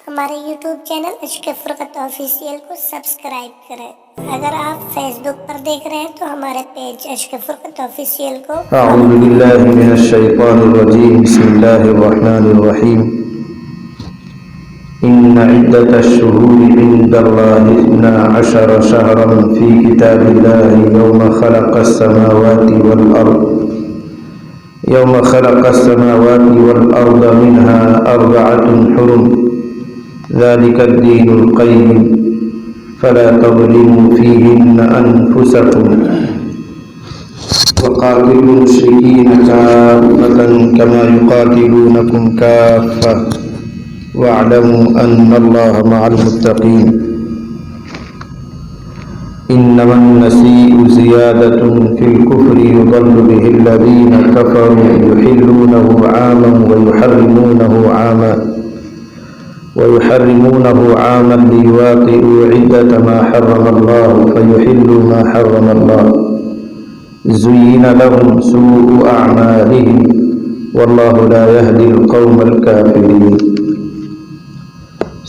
ہمارے YouTube channel عشق فرقت آفیشیل کو سبسکرائب کریں۔ اگر آپ فیس بک پر دیکھ رہے ہیں تو ہمارے پیج عشق فرقت آفیشیل کو اعوذ باللہ من الشیطان الرجیم، بسم اللہ الرحمن الرحیم۔ ان عدۃ الشہور عند اللہ 12 شہرا فی کتاب اللہ یوم خلق السماوات والارض منها 4 حرم ذلك الدین القیم فلا تظلموا فیہن انفسکم وقاتلوا المشركين كافة كما يقاتلونكم كافة واعلموا أن الله مع المتقين إنما النسيء زيادة في الكفر يضل به الذين كفروا يحلونه عاما ليواطئوا عدة ما حرم الله فيحلوا ما حرم الله زين لهم سوء أعمالهم والله لا يهدي القوم الكافرين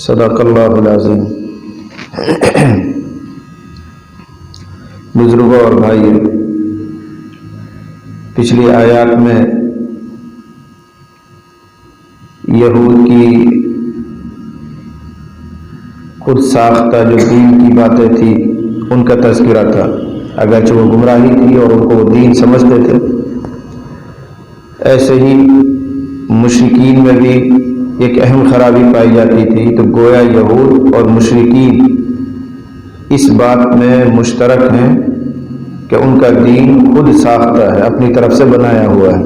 صدق اللہ العظیم۔ بزرگوں اور بھائی، پچھلی آیات میں یہود کی خود ساختہ جو دین کی باتیں تھی ان کا تذکرہ تھا، اگرچہ وہ گمراہی تھی اور ان کو وہ دین سمجھتے تھے۔ ایسے ہی مشرکین میں بھی ایک اہم خرابی پائی جاتی تھی، تو گویا یہود اور مشرکین اس بات میں مشترک ہیں کہ ان کا دین خود ساختہ ہے، اپنی طرف سے بنایا ہوا ہے،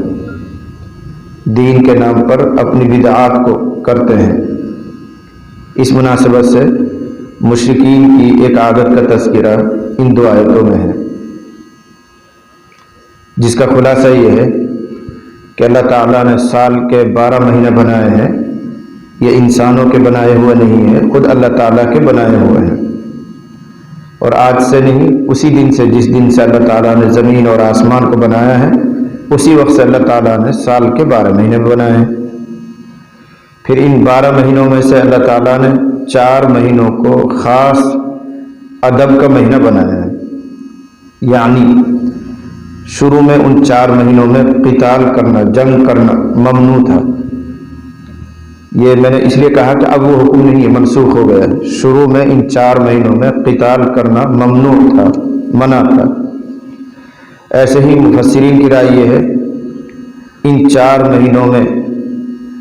دین کے نام پر اپنی بدعات کو کرتے ہیں۔ اس مناسبت سے مشرکین کی ایک عادت کا تذکرہ ان 2 آیتوں میں ہے، جس کا خلاصہ یہ ہے کہ اللہ تعالیٰ نے سال کے 12 مہینے بنائے ہیں، یہ انسانوں کے بنائے ہوئے نہیں ہیں، خود اللہ تعالیٰ کے بنائے ہوئے ہیں، اور آج سے نہیں، اسی دن سے، جس دن سے اللہ تعالیٰ نے زمین اور آسمان کو بنایا ہے، اسی وقت سے اللہ تعالیٰ نے سال کے 12 مہینے بنائے ہیں۔ پھر ان 12 مہینوں میں سے اللہ تعالیٰ نے 4 مہینوں کو خاص ادب کا مہینہ بنایا ہے، یعنی شروع میں ان 4 مہینوں میں قتال کرنا، جنگ کرنا ممنوع تھا۔ یہ میں نے اس لیے کہا کہ اب وہ حکم نہیں ہے، منسوخ ہو گیا ہے۔ شروع میں ان 4 مہینوں میں قتال کرنا ممنوع تھا، منع تھا۔ ایسے ہی مفسرین کی رائے یہ ہے ان 4 مہینوں میں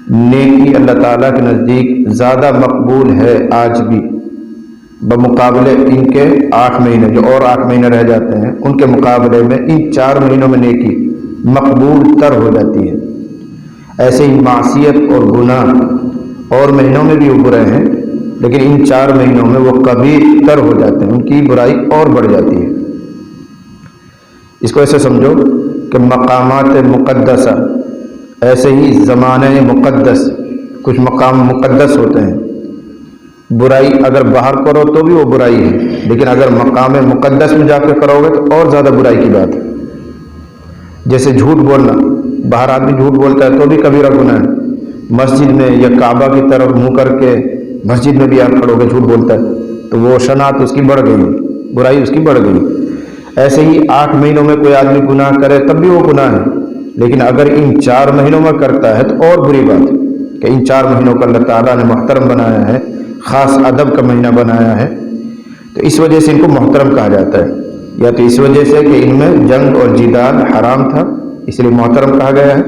نیکی اللہ تعالیٰ کے نزدیک زیادہ مقبول ہے آج بھی، بمقابلے ان کے 8 مہینے جو اور 8 مہینے رہ جاتے ہیں، ان کے مقابلے میں ان 4 مہینوں میں نیکی مقبول تر ہو جاتی ہے۔ ایسے ہی معصیت اور گناہ اور مہینوں میں بھی وہ برے ہیں، لیکن ان 4 مہینوں میں وہ کبیر تر ہو جاتے ہیں، ان کی برائی اور بڑھ جاتی ہے۔ اس کو ایسے سمجھو کہ مقامات مقدسہ، ایسے ہی زمانے مقدس، کچھ مقام مقدس ہوتے ہیں، برائی اگر باہر کرو تو بھی وہ برائی ہے، لیکن اگر مقام مقدس میں جا کے کرو گے تو اور زیادہ برائی کی بات ہے۔ جیسے جھوٹ بولنا، باہر آدمی جھوٹ بولتا ہے تو بھی کبیرہ گناہ ہے، مسجد میں یا کعبہ کی طرف منہ کر کے مسجد میں بھی آپ کھڑو گے جھوٹ بولتا ہے تو وہ شناعت اس کی بڑھ گئی، برائی اس کی بڑھ گئی۔ ایسے ہی 8 مہینوں میں کوئی آدمی گناہ کرے تب بھی وہ گناہ ہے، لیکن اگر ان 4 مہینوں میں کرتا ہے تو اور بری بات ہے کہ ان 4 مہینوں کو اللہ تعالیٰ نے محترم بنایا ہے، خاص ادب کا مہینہ بنایا ہے، تو اس وجہ سے ان کو محترم کہا جاتا ہے۔ یا تو اس وجہ سے کہ ان میں جنگ اور جدال حرام تھا اس لیے محترم کہا گیا ہے،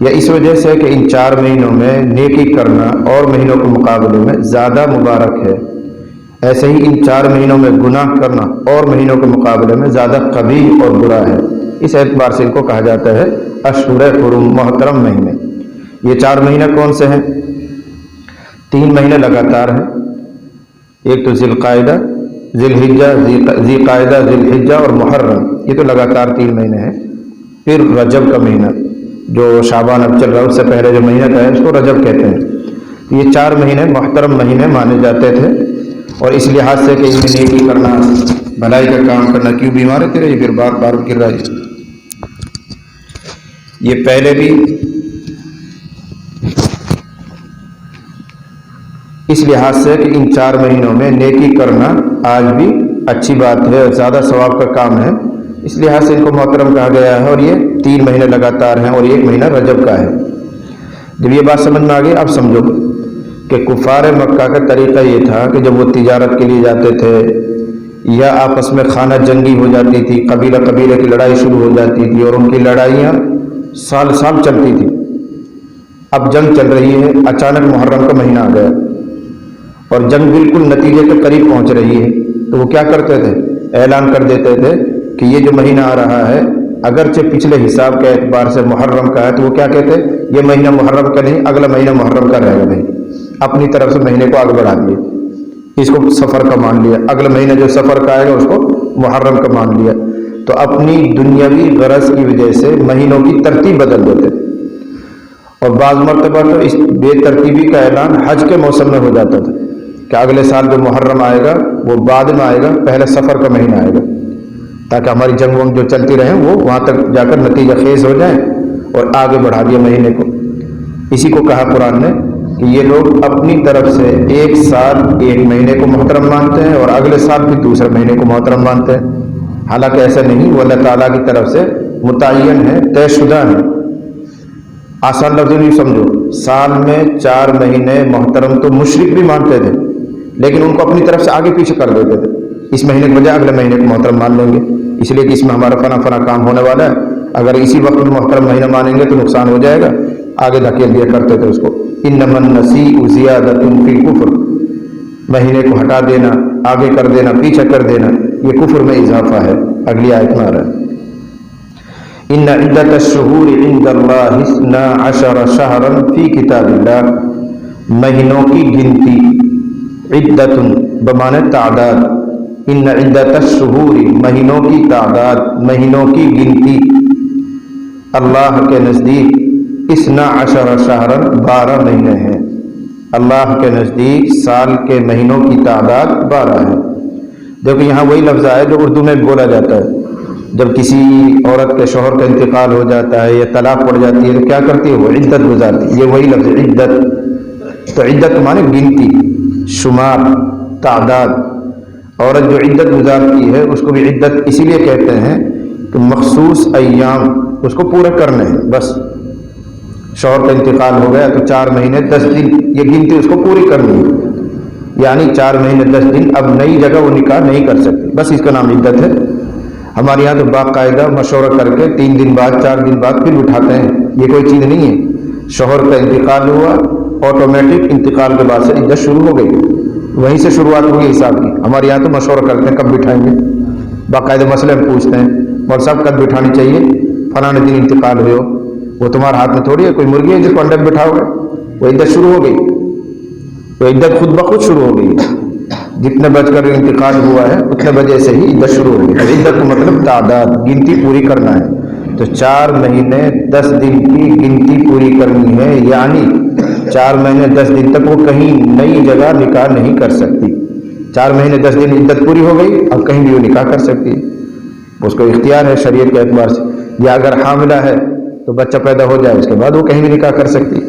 یا اس وجہ سے کہ ان 4 مہینوں میں نیکی کرنا اور مہینوں کے مقابلے میں زیادہ مبارک ہے۔ ایسے ہی ان 4 مہینوں میں گناہ کرنا اور مہینوں کے مقابلے میں زیادہ قبیح اور برا ہے۔ اس اعتبار سے ان کو کہا جاتا ہے اشہر حرم، محترم مہینے۔ یہ 4 مہینے کون سے ہیں؟ 3 مہینے لگاتار ہیں، ایک تو ذی القعدہ، ذی الحجہ، ذی قعدہ، ذی الحجہ اور محرم، یہ تو لگاتار 3 مہینے ہیں۔ پھر رجب کا مہینہ جو شعبان اب چل رہا ہے، اس سے پہلے جو مہینہ تھا اس کو رجب کہتے ہیں۔ یہ 4 مہینے محترم مہینے مانے جاتے تھے، اور اس لحاظ سے کہ ان میں نیکی کرنا، بھلائی کا کام کرنا۔ کیوں بیمار ہے تیرے؟ یہ پھر بار بار گر رہا ہے۔ یہ پہلے بھی اس لحاظ سے کہ ان 4 مہینوں میں نیکی کرنا آج بھی اچھی بات ہے اور زیادہ ثواب کا کام ہے، اس لحاظ سے ان کو محترم کہا گیا ہے، اور یہ 3 مہینے لگاتار ہیں اور 1 مہینہ رجب کا ہے۔ جب یہ بات سمجھ میں آ گئی، اب سمجھو کہ کفار مکہ کا طریقہ یہ تھا کہ جب وہ تجارت کے لیے جاتے تھے یا آپس میں خانہ جنگی ہو جاتی تھی، قبیلہ قبیلے کی لڑائی شروع ہو جاتی تھی اور ان کی لڑائیاں سال سال چلتی تھی۔ اب جنگ چل رہی ہے، اچانک محرم کا مہینہ آ گیا اور جنگ بالکل نتیجے کے قریب پہنچ رہی ہے، تو وہ کیا کرتے تھے؟ اعلان کر دیتے تھے کہ یہ جو مہینہ آ رہا ہے اگرچہ پچھلے حساب کے اعتبار سے محرم کا ہے، تو وہ کیا کہتے؟ یہ مہینہ محرم کا نہیں، اگلا مہینہ محرم کا رہے گا بھائی۔ اپنی طرف سے مہینے کو آگے بڑھا دیے، اس کو سفر کا مان لیا، اگلا مہینہ جو سفر کا آئے گا اس کو محرم کا مان لیا۔ تو اپنی دنیاوی غرض کی وجہ سے مہینوں کی ترتیب بدل دیتے تھے، اور بعض مرتبہ تو اس بے ترتیبی کا اعلان حج کے موسم میں ہو جاتا تھا کہ اگلے سال جو محرم آئے گا وہ بعد میں آئے گا، پہلے سفر کا مہینہ آئے گا، تاکہ ہماری جنگ ونگ جو چلتی رہیں وہ وہاں تک جا کر نتیجہ خیز ہو جائیں، اور آگے بڑھا دیا مہینے کو۔ اسی کو کہا قرآن نے کہ یہ لوگ اپنی طرف سے 1 سال 1 مہینے کو محترم مانتے ہیں اور اگلے سال پھر دوسرے مہینے کو محترم مانتے ہیں، حالانکہ ایسا نہیں، وہ اللہ تعالیٰ کی طرف سے متعین ہے، طے شدہ ہے۔ آسان لفظ نہیں سمجھو، سال میں 4 مہینے محترم تو مشرک بھی مانتے تھے، لیکن ان کو اپنی طرف سے آگے پیچھے کر دیتے تھے، اس مہینے کے بجائے اگلے مہینے کو محترم مان لیں گے، اس لیے کہ اس میں ہمارا فنا فنا کام ہونے والا ہے، اگر اسی وقت میں محترم مہینہ مانیں گے تو نقصان ہو جائے گا، آگے دھکیل دیا کرتے تھے اس کو۔ انما النسیء زیادۃ فی الکفر، مہینے کو ہٹا دینا، آگے کر دینا، پیچھے کر دینا، یہ کفر میں اضافہ ہے۔ اگلی آیت میں آ رہا ہے ان عدۃ الشہور عند اللہ 12 شہرا فی کتاب اللہ، مہینوں کی گنتی، عدۃ بمعنی تعداد، ان عدۃ الشہور مہینوں کی تعداد، مہینوں کی گنتی، اللہ کے نزدیک 12 شہرا 12 مہینے ہیں، اللہ کے نزدیک سال کے مہینوں کی تعداد 12 ہے۔ دیکھو یہاں وہی لفظ ہے جو اردو میں بولا جاتا ہے، جب کسی عورت کے شوہر کا انتقال ہو جاتا ہے یا طلاق پڑ جاتی ہے تو کیا کرتی ہے؟ وہ عدت گزارتی ہے، یہ وہی لفظ عدت۔ تو عدت مانے گنتی، شمار، تعداد۔ عورت جو عدت گزارتی ہے اس کو بھی عدت اسی لیے کہتے ہیں کہ مخصوص ایام اس کو پورے کرنے ہیں، بس شوہر کا انتقال ہو گیا تو 4 مہینے 10 دن یہ گنتی اس کو پوری کرنی ہے، یعنی 4 مہینے 10 دن اب نئی جگہ وہ نکاح نہیں کر سکتی، بس اس کا نام عدت ہے۔ ہمارے یہاں تو باقاعدہ مشورہ کر کے 3 دن بعد 4 دن بعد پھر بٹھاتے ہیں، یہ کوئی چیز نہیں ہے۔ شوہر کا انتقال ہوا، آٹومیٹک انتقال کے بعد سے عدت شروع ہو گئی، وہیں سے شروعات ہوگی حساب کی۔ ہمارے یہاں تو مشورہ کرتے ہیں کب بٹھائیں گے، باقاعدہ مسئلے میں پوچھتے ہیں، مول صاحب کب بٹھانی چاہیے؟ فلاں دن انتقال ہوئے ہو، وہ تمہارے ہاتھ میں تھوڑی ہے، کوئی مرغی ہے جس کو انڈے بٹھاؤ گے؟ وہ عدت شروع ہو گئی، وہ عدت خود بخود شروع ہو گئی، جتنے بج کر انتقال ہوا ہے اتنے بجے سے ہی عدت شروع ہو گئی۔ عدت کا مطلب تعداد، گنتی پوری کرنا ہے، تو 4 مہینے 10 دن کی گنتی پوری کرنی ہے، یعنی 4 مہینے 10 دن تک وہ کہیں نئی جگہ نکاح نہیں کر سکتی۔ 4 مہینے 10 دن عدت پوری ہو گئی، اب کہیں بھی وہ نکاح کر سکتی ہے، اس کو اختیار ہے شریعت کے اعتبار سے، یا اگر حاملہ ہے تو بچہ پیدا ہو جائے اس کے بعد وہ کہیں بھی نکاح کر سکتی ہے۔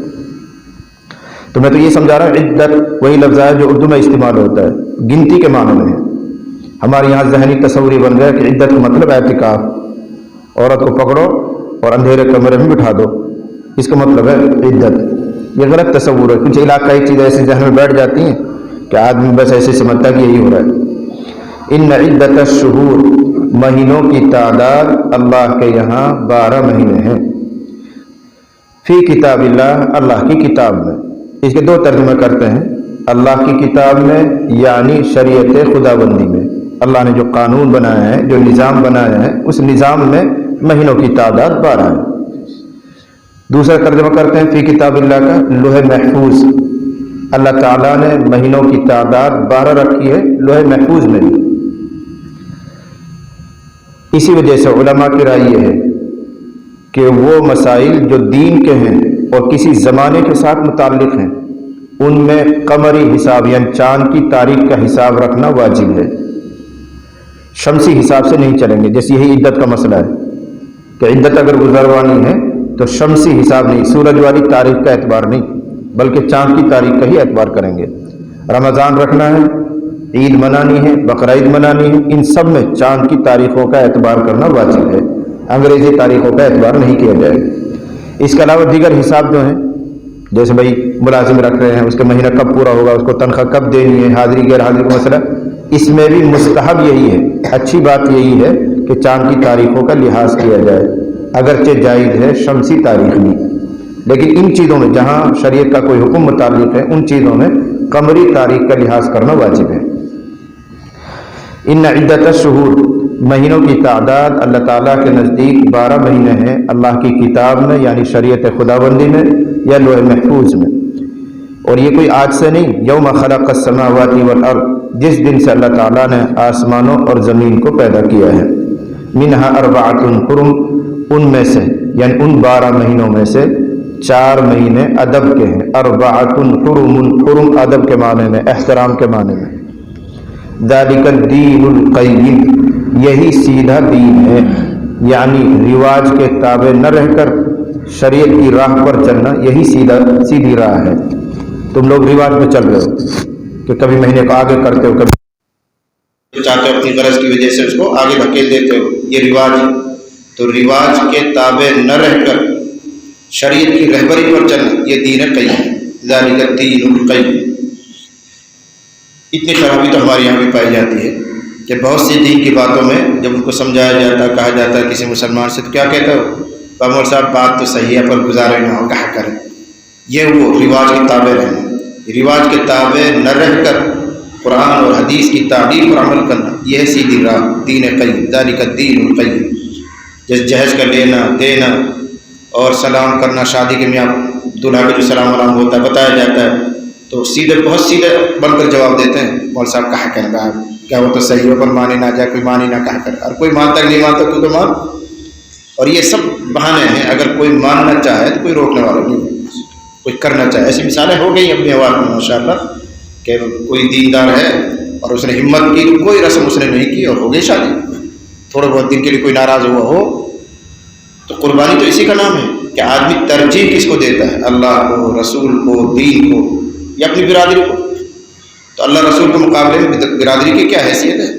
تو میں تو یہ سمجھا رہا ہوں عدت وہی لفظ ہے جو اردو میں استعمال ہوتا ہے، گنتی کے معنی میں ہے۔ ہمارے یہاں ذہنی تصور بن گیا کہ عدت کا مطلب اعتکاف، عورت کو پکڑو اور اندھیرے کمرے میں بٹھا دو، اس کا مطلب ہے عدت۔ یہ غلط تصور ہے، کچھ علاقائی چیزیں ایسی ذہن میں بیٹھ جاتی ہیں کہ آدمی بس ایسے سمجھتا ہے کہ یہی ہو رہا ہے۔ ان عدت الشہور، مہینوں کی تعداد اللہ کے یہاں 12 مہینے ہیں، فی کتاب اللہ، اللہ کی کتاب میں۔ اس کے 2 ترجمے کرتے ہیں، اللہ کی کتاب میں یعنی شریعت خداوندی میں، اللہ نے جو قانون بنایا ہے، جو نظام بنایا ہے، اس نظام میں مہینوں کی تعداد 12 ہے۔ دوسرا ترجمہ کرتے ہیں فی کتاب اللہ کا، لوح محفوظ، اللہ تعالیٰ نے مہینوں کی تعداد 12 رکھی ہے لوح محفوظ میں بھی۔ اسی وجہ سے علماء کی رائے یہ ہے کہ وہ مسائل جو دین کے ہیں اور کسی زمانے کے ساتھ متعلق ہیں، ان میں قمری حساب یعنی چاند کی تاریخ کا حساب رکھنا واجب ہے، شمسی حساب سے نہیں چلیں گے۔ جیسے یہی عدت کا مسئلہ ہے کہ عدت اگر گزروانی ہے تو شمسی حساب نہیں، سورج والی تاریخ کا اعتبار نہیں، بلکہ چاند کی تاریخ کا ہی اعتبار کریں گے۔ رمضان رکھنا ہے، عید منانی ہے، بقرعید منانی ہے، ان سب میں چاند کی تاریخوں کا اعتبار کرنا واجب ہے، انگریزی تاریخوں کا اعتبار نہیں کیا جائے گا۔ اس کے علاوہ دیگر حساب جو ہیں، جیسے بھائی ملازم رکھ رہے ہیں، اس کا مہینہ کب پورا ہوگا، اس کو تنخواہ کب دینی ہے، حاضری غیر حاضری کا مسئلہ، اس میں بھی مستحب یہی ہے، اچھی بات یہی ہے کہ چاند کی تاریخوں کا لحاظ کیا جائے، اگرچہ جائز ہے شمسی تاریخ بھی، لیکن ان چیزوں میں جہاں شریعت کا کوئی حکم متعلق ہے ان چیزوں میں قمری تاریخ کا لحاظ کرنا واجب ہے۔ ان عدت الشہور، مہینوں کی تعداد اللہ تعالیٰ کے نزدیک 12 مہینے ہیں، اللہ کی کتاب میں یعنی شریعت خداوندی میں یا لوح محفوظ میں، اور یہ کوئی آج سے نہیں، یوم خلق السماوات والارض، جس دن سے اللہ تعالیٰ نے آسمانوں اور زمین کو پیدا کیا ہے، منہا اربعۃ حرم، ان میں سے یعنی ان 12 مہینوں میں سے 4 مہینے ادب کے ہیں، اربعۃ حرم، حرم ادب کے معنی میں، احترام کے معنی میں، ذالک الدین القیم، یہی سیدھا دین ہے، یعنی رواج کے تابع نہ رہ کر شریعت کی راہ پر چلنا، یہی سیدھی راہ ہے۔ تم لوگ رواج میں چل رہے ہو کہ کبھی مہینے کو آگے کرتے ہو، کبھی چاہتے ہو اپنی غرض کی وجہ سے اس کو آگے دھکیل دیتے ہو، یہ رواج ہے۔ تو رواج کے تابع نہ رہ کر شریعت کی رہبری پر چلنا، یہ دین قیم، ذالک الدین القیم۔ اتنی خرابی تو ہمارے یہاں بھی پائی جاتی ہے کہ بہت سی دین کی باتوں میں جب ان کو سمجھایا جاتا ہے، کہا جاتا ہے کسی مسلمان سے، تو کیا کہتا ہو، مول صاحب بات تو صحیح ہے پر گزارے نہ ہو، کہا کریں۔ یہ وہ رواج کے تابع رہنا، رواج کے تابع نہ رہ کر قرآن اور حدیث کی تعبیر پر عمل کرنا، یہ ہے سیدھی راہ، دین قیم، ذالک الدین القیم۔ جیسے جہیز کا لینا دینا اور سلام کرنا، شادی کے میاں دولہا کا جو سلام علام ہوتا ہے بتایا جاتا ہے، تو سیدھے بہت سیدھے بن کر جواب دیتے ہیں، مول صاحب کہا کریں کیا وہ تو صحیح ہو پر مانی نہ جائے، کوئی مانی نہ کہا کرے، اور کوئی مانتا نہیں مانتا تو مان۔ اور یہ سب بہانے ہیں، اگر کوئی ماننا چاہے تو کوئی روکنے والا نہیں، کوئی کرنا چاہے۔ ایسی مثالیں ہو گئی اپنے آواز میں ماشاءاللہ کہ کوئی دیندار ہے اور اس نے ہمت کی، کوئی رسم اس نے نہیں کی اور ہو گئی شادی، تھوڑے بہت دن کے لیے کوئی ناراض ہوا ہو تو قربانی تو اسی کا نام ہے کہ آدمی ترجیح کس کو دیتا ہے، اللہ کو، رسول کو، دین کو یا اپنی برادری کو۔ تو اللہ رسول کے مقابلے میں برادری کی کیا حیثیت ہے؟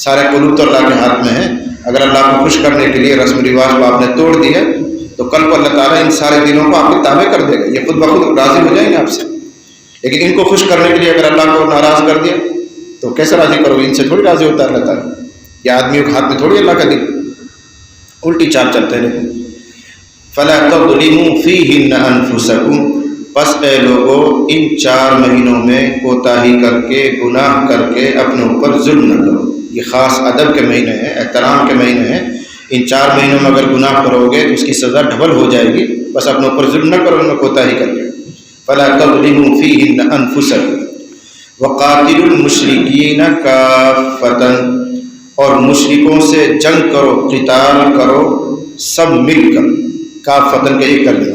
سارے قلوب تو اللہ کے ہاتھ میں ہیں۔ اگر اللہ کو خوش کرنے کے لیے رسم رواج کو آپ نے توڑ دیا تو کل کو اللہ تعالیٰ ان سارے دنوں کو آپ کے تابع کر دے گا، یہ خود بخود راضی ہو جائیں گے آپ سے۔ لیکن ان کو خوش کرنے کے لیے اگر اللہ کو ناراض کر دیا تو کیسے راضی کرو گے؟ ان سے تھوڑی راضی ہوتا ہے اللہ تعالیٰ، یہ آدمیوں کے ہاتھ میں تھوڑی اللہ کا دل، الٹی چال چلتے ہیں۔ فَلَا تَظْلِمُوا فِيهِنَّ أَنفُسَكُمْ، پس اے لوگوں ان 4 مہینوں میں کوتاہی کر کے، گناہ کر کے اپنے اوپر ظلم نہ کرو۔ یہ خاص ادب کے مہینے ہیں، احترام کے مہینے ہیں، ان 4 مہینوں میں اگر گناہ کرو گے تو اس کی سزا ڈبل ہو جائے گی، بس اپنے اوپر ظلم نہ کرو ان میں کوتاہی کر کے۔ فَلَا تَظْلِمُوا فِيهِنَّ أَنفُسَكُمْ وَقَاتِلُوا الْمُشْرِكِينَ كَافَّةً، اور مشرکوں سے جنگ کرو، قتال کرو سب مل کر، کافتن کا ایک ترجمہ،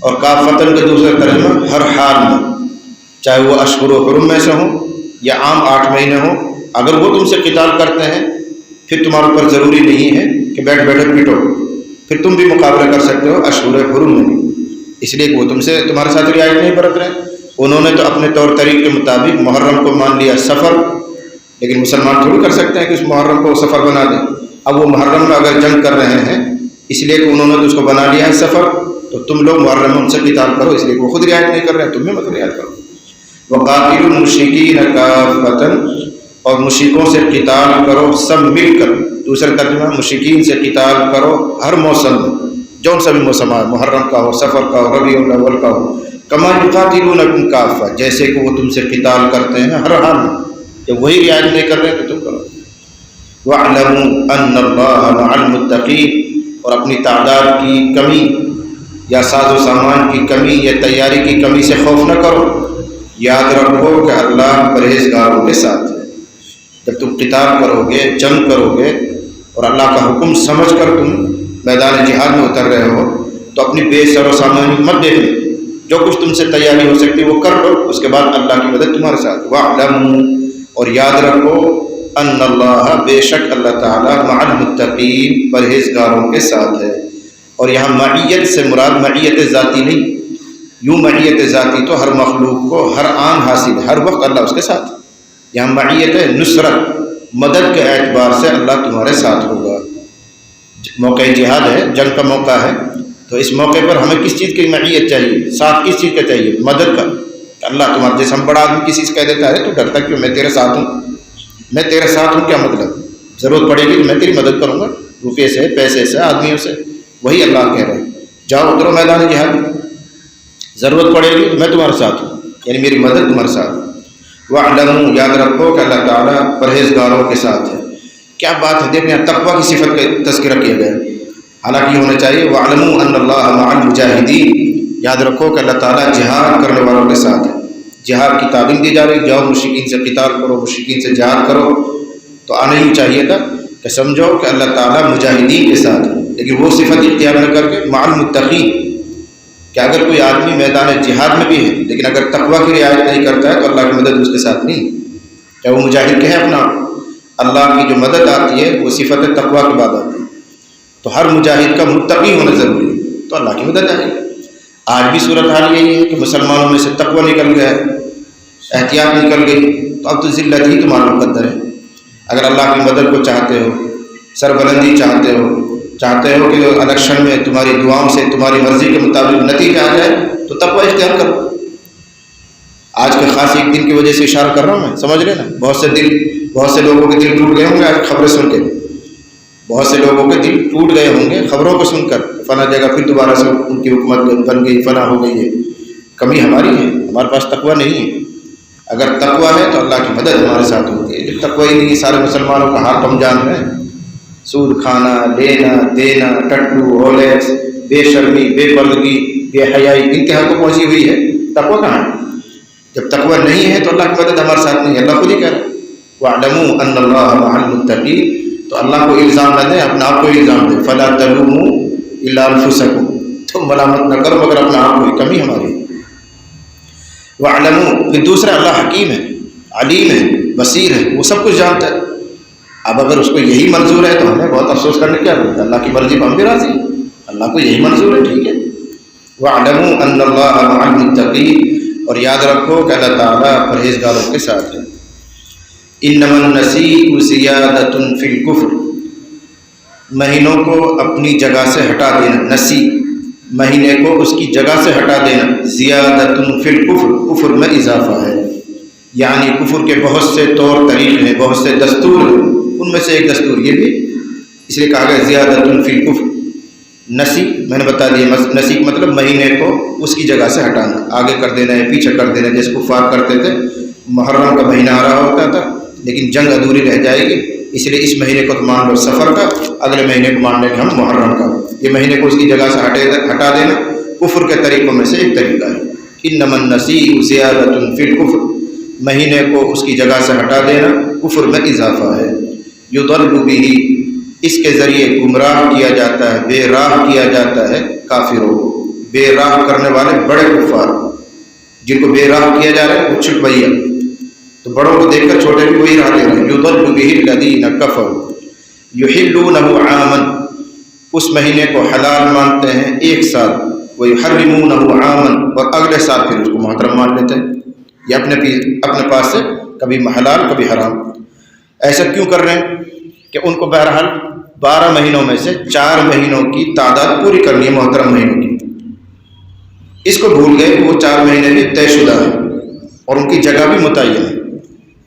اور کافتن کا دوسرا ترجمہ ہر حال میں، چاہے وہ اشہر و حرم میں سے ہوں یا عام 8 مہینے ہوں، اگر وہ تم سے قتال کرتے ہیں پھر تمہارے اوپر ضروری نہیں ہے کہ بیٹھ بیٹھے پیٹو، پھر تم بھی مقابلہ کر سکتے ہو اشہر حرم میں بھی، اس لیے کہ وہ تم سے تمہارے ساتھ رعایت نہیں برت رہے۔ انہوں نے تو اپنے طور طریق کے مطابق محرم کو مان لیا سفر، لیکن مسلمان تھوڑی کر سکتے ہیں کہ اس محرم کو سفر بنا دیں۔ اب وہ محرم میں اگر جنگ کر رہے ہیں اس لیے کہ انہوں نے تو اس کو بنا لیا ہے سفر، تو تم لوگ محرم میں ان سے قتال کرو، اس لیے کہ وہ خود رعایت نہیں کر رہے ہیں، تم بھی مت رعایت کرو۔ وَقَاتِلُوا الْمُشْرِكِينَ كَافَّةً، اور مشرکوں سے قتال کرو سب مل کر، دوسرا ترجمہ مشرکین سے قتال کرو ہر موسم میں، جون سا بھی موسم ہے، محرم کا ہو، سفر کا ہو، ربیع الاول کا ہو، کما یقاتلونکم کافہ، جیسے کہ وہ تم سے قتال کرتے ہیں ہر حال میں، جب وہی رعایت نہیں کر رہے تو تم کرو۔ وَاعْلَمُوا أَنَّ اللَّهَ مَعَ الْمُتَّقِينَ، اور اپنی تعداد کی کمی یا ساز و سامان کی کمی یا تیاری کی کمی سے خوف نہ کرو، یاد رکھو کہ اللہ پرہیزگاروں کے ساتھ ہے۔ جب تم قتال کرو گے، جنگ کرو گے اور اللہ کا حکم سمجھ کر تم میدان جہاد میں اتر رہے ہو تو اپنی بے سر و سامان مت دیکھو، جو کچھ تم سے تیاری ہو سکتی ہے وہ کر لو، اس کے بعد اللہ کی مدد تمہارے ساتھ۔ وَاعْلَمُوا، اور یاد رکھو، ان اللہ، بے شک اللہ تعالیٰ، مع المتقین، پرہیزگاروں کے ساتھ ہے۔ اور یہاں معیت سے مراد معیت ذاتی نہیں، یوں معیت ذاتی تو ہر مخلوق کو ہر آن حاصل ہے، ہر وقت اللہ اس کے ساتھ. یہاں معیت نصرت مدد کے اعتبار سے اللہ تمہارے ساتھ ہوگا. موقع جہاد ہے، جنگ کا موقع ہے، تو اس موقع پر ہمیں کس چیز کی معیت چاہیے؟ ساتھ کس چیز کا چاہیے؟ مدد کا. اللہ تمہارے جیسے ہم بڑا آدمی کسی سے کہہ دیتا ہے تو ڈرتا کیوں؟ میں تیرے ساتھ ہوں، میں تیرے ساتھ ہوں. کیا مطلب؟ ضرورت پڑے گی تو میں تیری مدد کروں گا، روپے سے، پیسے سے، آدمیوں سے. وہی اللہ کہہ رہے ہیں جاؤ اترو میدان جہاد، ضرورت پڑے گی تو میں تمہارے ساتھ ہوں، یعنی میری مدد تمہارے ساتھ. وَاعْلَمُوا، یاد رکھو کہ اللہ تعالیٰ پرہیزگاروں کے ساتھ ہے. کیا بات ہے، دیکھیں تقویٰ کی صفت کا تذکرہ کیا گیا. حالانکہ یہ ہونا چاہیے وَاعْلَمُوا أَنَّ اللَّهَ مَعَ الْمُجَاهِدِينَ، یاد رکھو کہ اللہ تعالیٰ جہاد کرنے والوں کے ساتھ ہے. جہاد کی تعلیم دی جا رہی، جاؤ مشرکین سے قتال کرو، مشرکین سے جہاد کرو. تو آنا ہی چاہیے تھا کہ سمجھو کہ اللہ تعالیٰ مجاہدین کے ساتھ ہے، لیکن وہ صفت اختیار نہ کر کے مع المتقین، کہ اگر کوئی آدمی میدان جہاد میں بھی ہے لیکن اگر تقویٰ کی رعایت نہیں کرتا ہے تو اللہ کی مدد اس کے ساتھ نہیں. چاہے وہ مجاہد کہے اپنا، اللہ کی جو مدد آتی ہے وہ صفت تقویٰ کے بعد آتی ہے. تو ہر مجاہد کا متقی ہونا ضروری ہے تو اللہ کی مدد آئے گی. آج بھی صورتحال یہی ہے کہ مسلمانوں میں سے تقویٰ نکل گیا ہے، احتیاط نکل گئی، تو اب تو ذلت ہی تمہارا مقدر ہے. اگر اللہ کی مدد کو چاہتے ہو، سربلندی چاہتے ہو کہ الیکشن میں تمہاری دعاؤں سے تمہاری مرضی کے مطابق نتیجہ آ جائے تو تقویٰ اختیار کرو. آج کے خاص ایک دن کی وجہ سے اشارہ کر رہا ہوں میں، سمجھ لیں نا. بہت سے لوگوں کے دل ٹوٹ گئے ہوں گے آج خبریں سن کے، بہت سے لوگوں کے دل ٹوٹ گئے ہوں گے خبروں کو سن کر. فلاں جگہ پھر دوبارہ سے ان کی حکومت بن گئی، فلاں ہو گئی ہے. کمی ہماری ہے، ہمارے پاس تقویٰ نہیں ہے. اگر تقویٰ ہے تو اللہ کی مدد ہمارے ساتھ ہوتی ہے. جب تقویٰ ہی نہیں، سارے مسلمانوں کا حال ہم جان رہے ہیں. سود کھانا، لینا دینا، ٹٹو، ہولکس، بے شرمی، بے پردگی، بے حیائی، ان کے حد کو پہنچی ہوئی ہے. تقویٰ کہاں ہے؟ جب تقویٰ نہیں ہے تو اللہ کی مدد ہمارے ساتھ نہیں ہے. اللہ خود ہی کہہ رہا ہے وَاعْلَمُوا أَنَّ اللَّهَ مَعَ الْمُتَّقِينَ. تو اللہ کو الزام نہ دیں، اپنے آپ کو الزام دیں. فَلَا تَلُومُوا إِلَّا أَنفُسَكُمْ، تم ملامت نہ کرو مگر اپنے آپ کو، کمی ہماری. وَاعْلَمُوا، پھر دوسرا اللہ حکیم ہے، علیم ہے، بصیر ہے، وہ سب کچھ جانتا ہے. اب اگر اس کو یہی منظور ہے تو ہمیں بہت افسوس کرنے کی کیا ضرورت ہے؟ اللہ کی مرضی پر ہم بھی راضی ہیں، اللہ کو یہی منظور ہے، ٹھیک ہے. وَاعْلَمُوا أَنَّ اللَّهَ مَعَ الْمُتَّقِينَ، اور یاد رکھو کہ اللہ تعالیٰ پرہیزگاروں کے ساتھ ہے. إِنَّمَا النَّسِيءُ زِيَادَةٌ فِي الْكُفْرِ، مہینوں کو اپنی جگہ سے ہٹا دینا. نسی، مہینے کو اس کی جگہ سے ہٹا دینا. زیادۃ فی الکفر، کفر میں اضافہ ہے، یعنی کفر کے بہت سے طور طریق ہیں، بہت سے دستور ہیں، ان میں سے ایک دستور یہ بھی، اس لیے کہا گیا زیادۃ فی الکفر. نسی میں نے بتا دیا، نسی کا مطلب مہینے کو اس کی جگہ سے ہٹانا، آگے کر دینا ہے، پیچھے کر دینا. جیسے کفار کرتے تھے، محرم کا مہینہ آ رہا ہوتا تھا لیکن جنگ ادھوری رہ جائے گی، اس لیے اس مہینے کو تو مان لو سفر کا، اگلے مہینے کو مان لیں گے ہم محرم کا. یہ مہینے کو اس کی جگہ سے ہٹا دینا کفر کے طریقوں میں سے ایک طریقہ ہے. انما النسیء زیادۃ فی الکفر، مہینے کو اس کی جگہ سے ہٹا دینا کفر میں اضافہ ہے. یضل بہ، اس کے ذریعے گمراہ کیا جاتا ہے، بے راہ کیا جاتا ہے کافروں کو. بے راہ کرنے والے بڑے کفار، جن کو بے راہ کیا جا رہا ہے وہ چھٹوئیا، تو بڑوں کو دیکھ کر چھوٹے بھی وہی راہ لے رہے ہیں. یضل بہ الذین کفروا یحلونہ عاما، اس مہینے کو حلال مانتے ہیں ایک سال، وَيُحَرِّمُونَهُ عَامًا، اور اگلے سال پھر اس کو محرم مان لیتے ہیں. یہ اپنے پاس سے کبھی حلال کبھی حرام. ایسا کیوں کر رہے ہیں کہ ان کو بہرحال 12 مہینوں میں سے 4 مہینوں کی تعداد پوری کرنی ہے، محترم مہینوں کی. اس کو بھول گئے وہ 4 مہینے بھی طے شدہ ہیں اور ان کی جگہ بھی متعین ہے.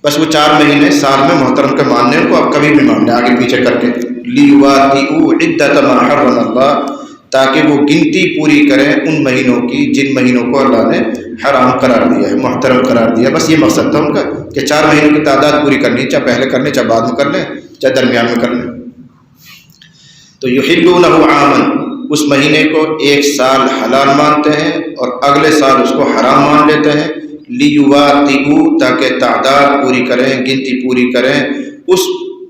بس وہ 4 مہینے سال میں محترم کے ماننے ان کو اب کبھی بھی ماننے آگے پیچھے کر کے. لِيُوَاطِئُوا عِدَّةَ مَا حَرَّمَ اللَّهُ، تاکہ وہ گنتی پوری کریں ان مہینوں کی جن مہینوں کو اللہ نے حرام قرار دیا ہے، محترم قرار دیا. بس یہ مقصد تھا ان کا کہ 4 مہینوں کی تعداد پوری کرنی، چاہے پہلے کر لیں چاہے بعد میں کر لیں چاہے درمیان میں کر لیں. تو یحلونہ عاما، اس مہینے کو ایک سال حلال مانتے ہیں اور اگلے سال اس کو حرام مان لیتے ہیں. لیواطئوا، تاکہ تعداد پوری کریں، گنتی پوری کریں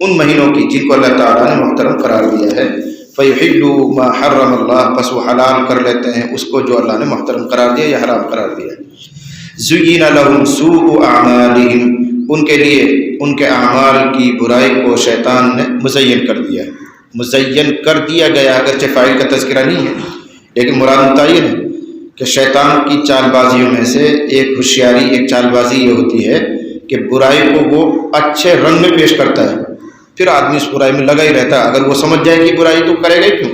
ان مہینوں کی جن کو اللہ تعالیٰ نے محترم قرار دیا ہے. فَيُحِلُّوا مَا حَرَّمَ اللَّهُ، پس وہ حلال کر لیتے ہیں اس کو جو اللہ نے محترم قرار دیا یا حرام قرار دیا. زُيِّنَ لَهُمْ سُوءُ أَعْمَالِهِمْ، ان کے لیے ان کے اعمال کی برائی کو شیطان نے مزین کر دیا. مزین کر دیا گیا، اگرچہ فاعل کا تذکرہ نہیں ہے لیکن مراد متعین ہے کہ شیطان کی چال بازیوں میں سے ایک ہوشیاری، ایک چال بازی یہ ہوتی ہے کہ برائی کو وہ اچھے رنگ میں پیش کرتا ہے، پھر آدمی اس برائی میں لگا ہی رہتا ہے۔ اگر وہ سمجھ جائے کہ برائی تو کرے گا ہی کیوں،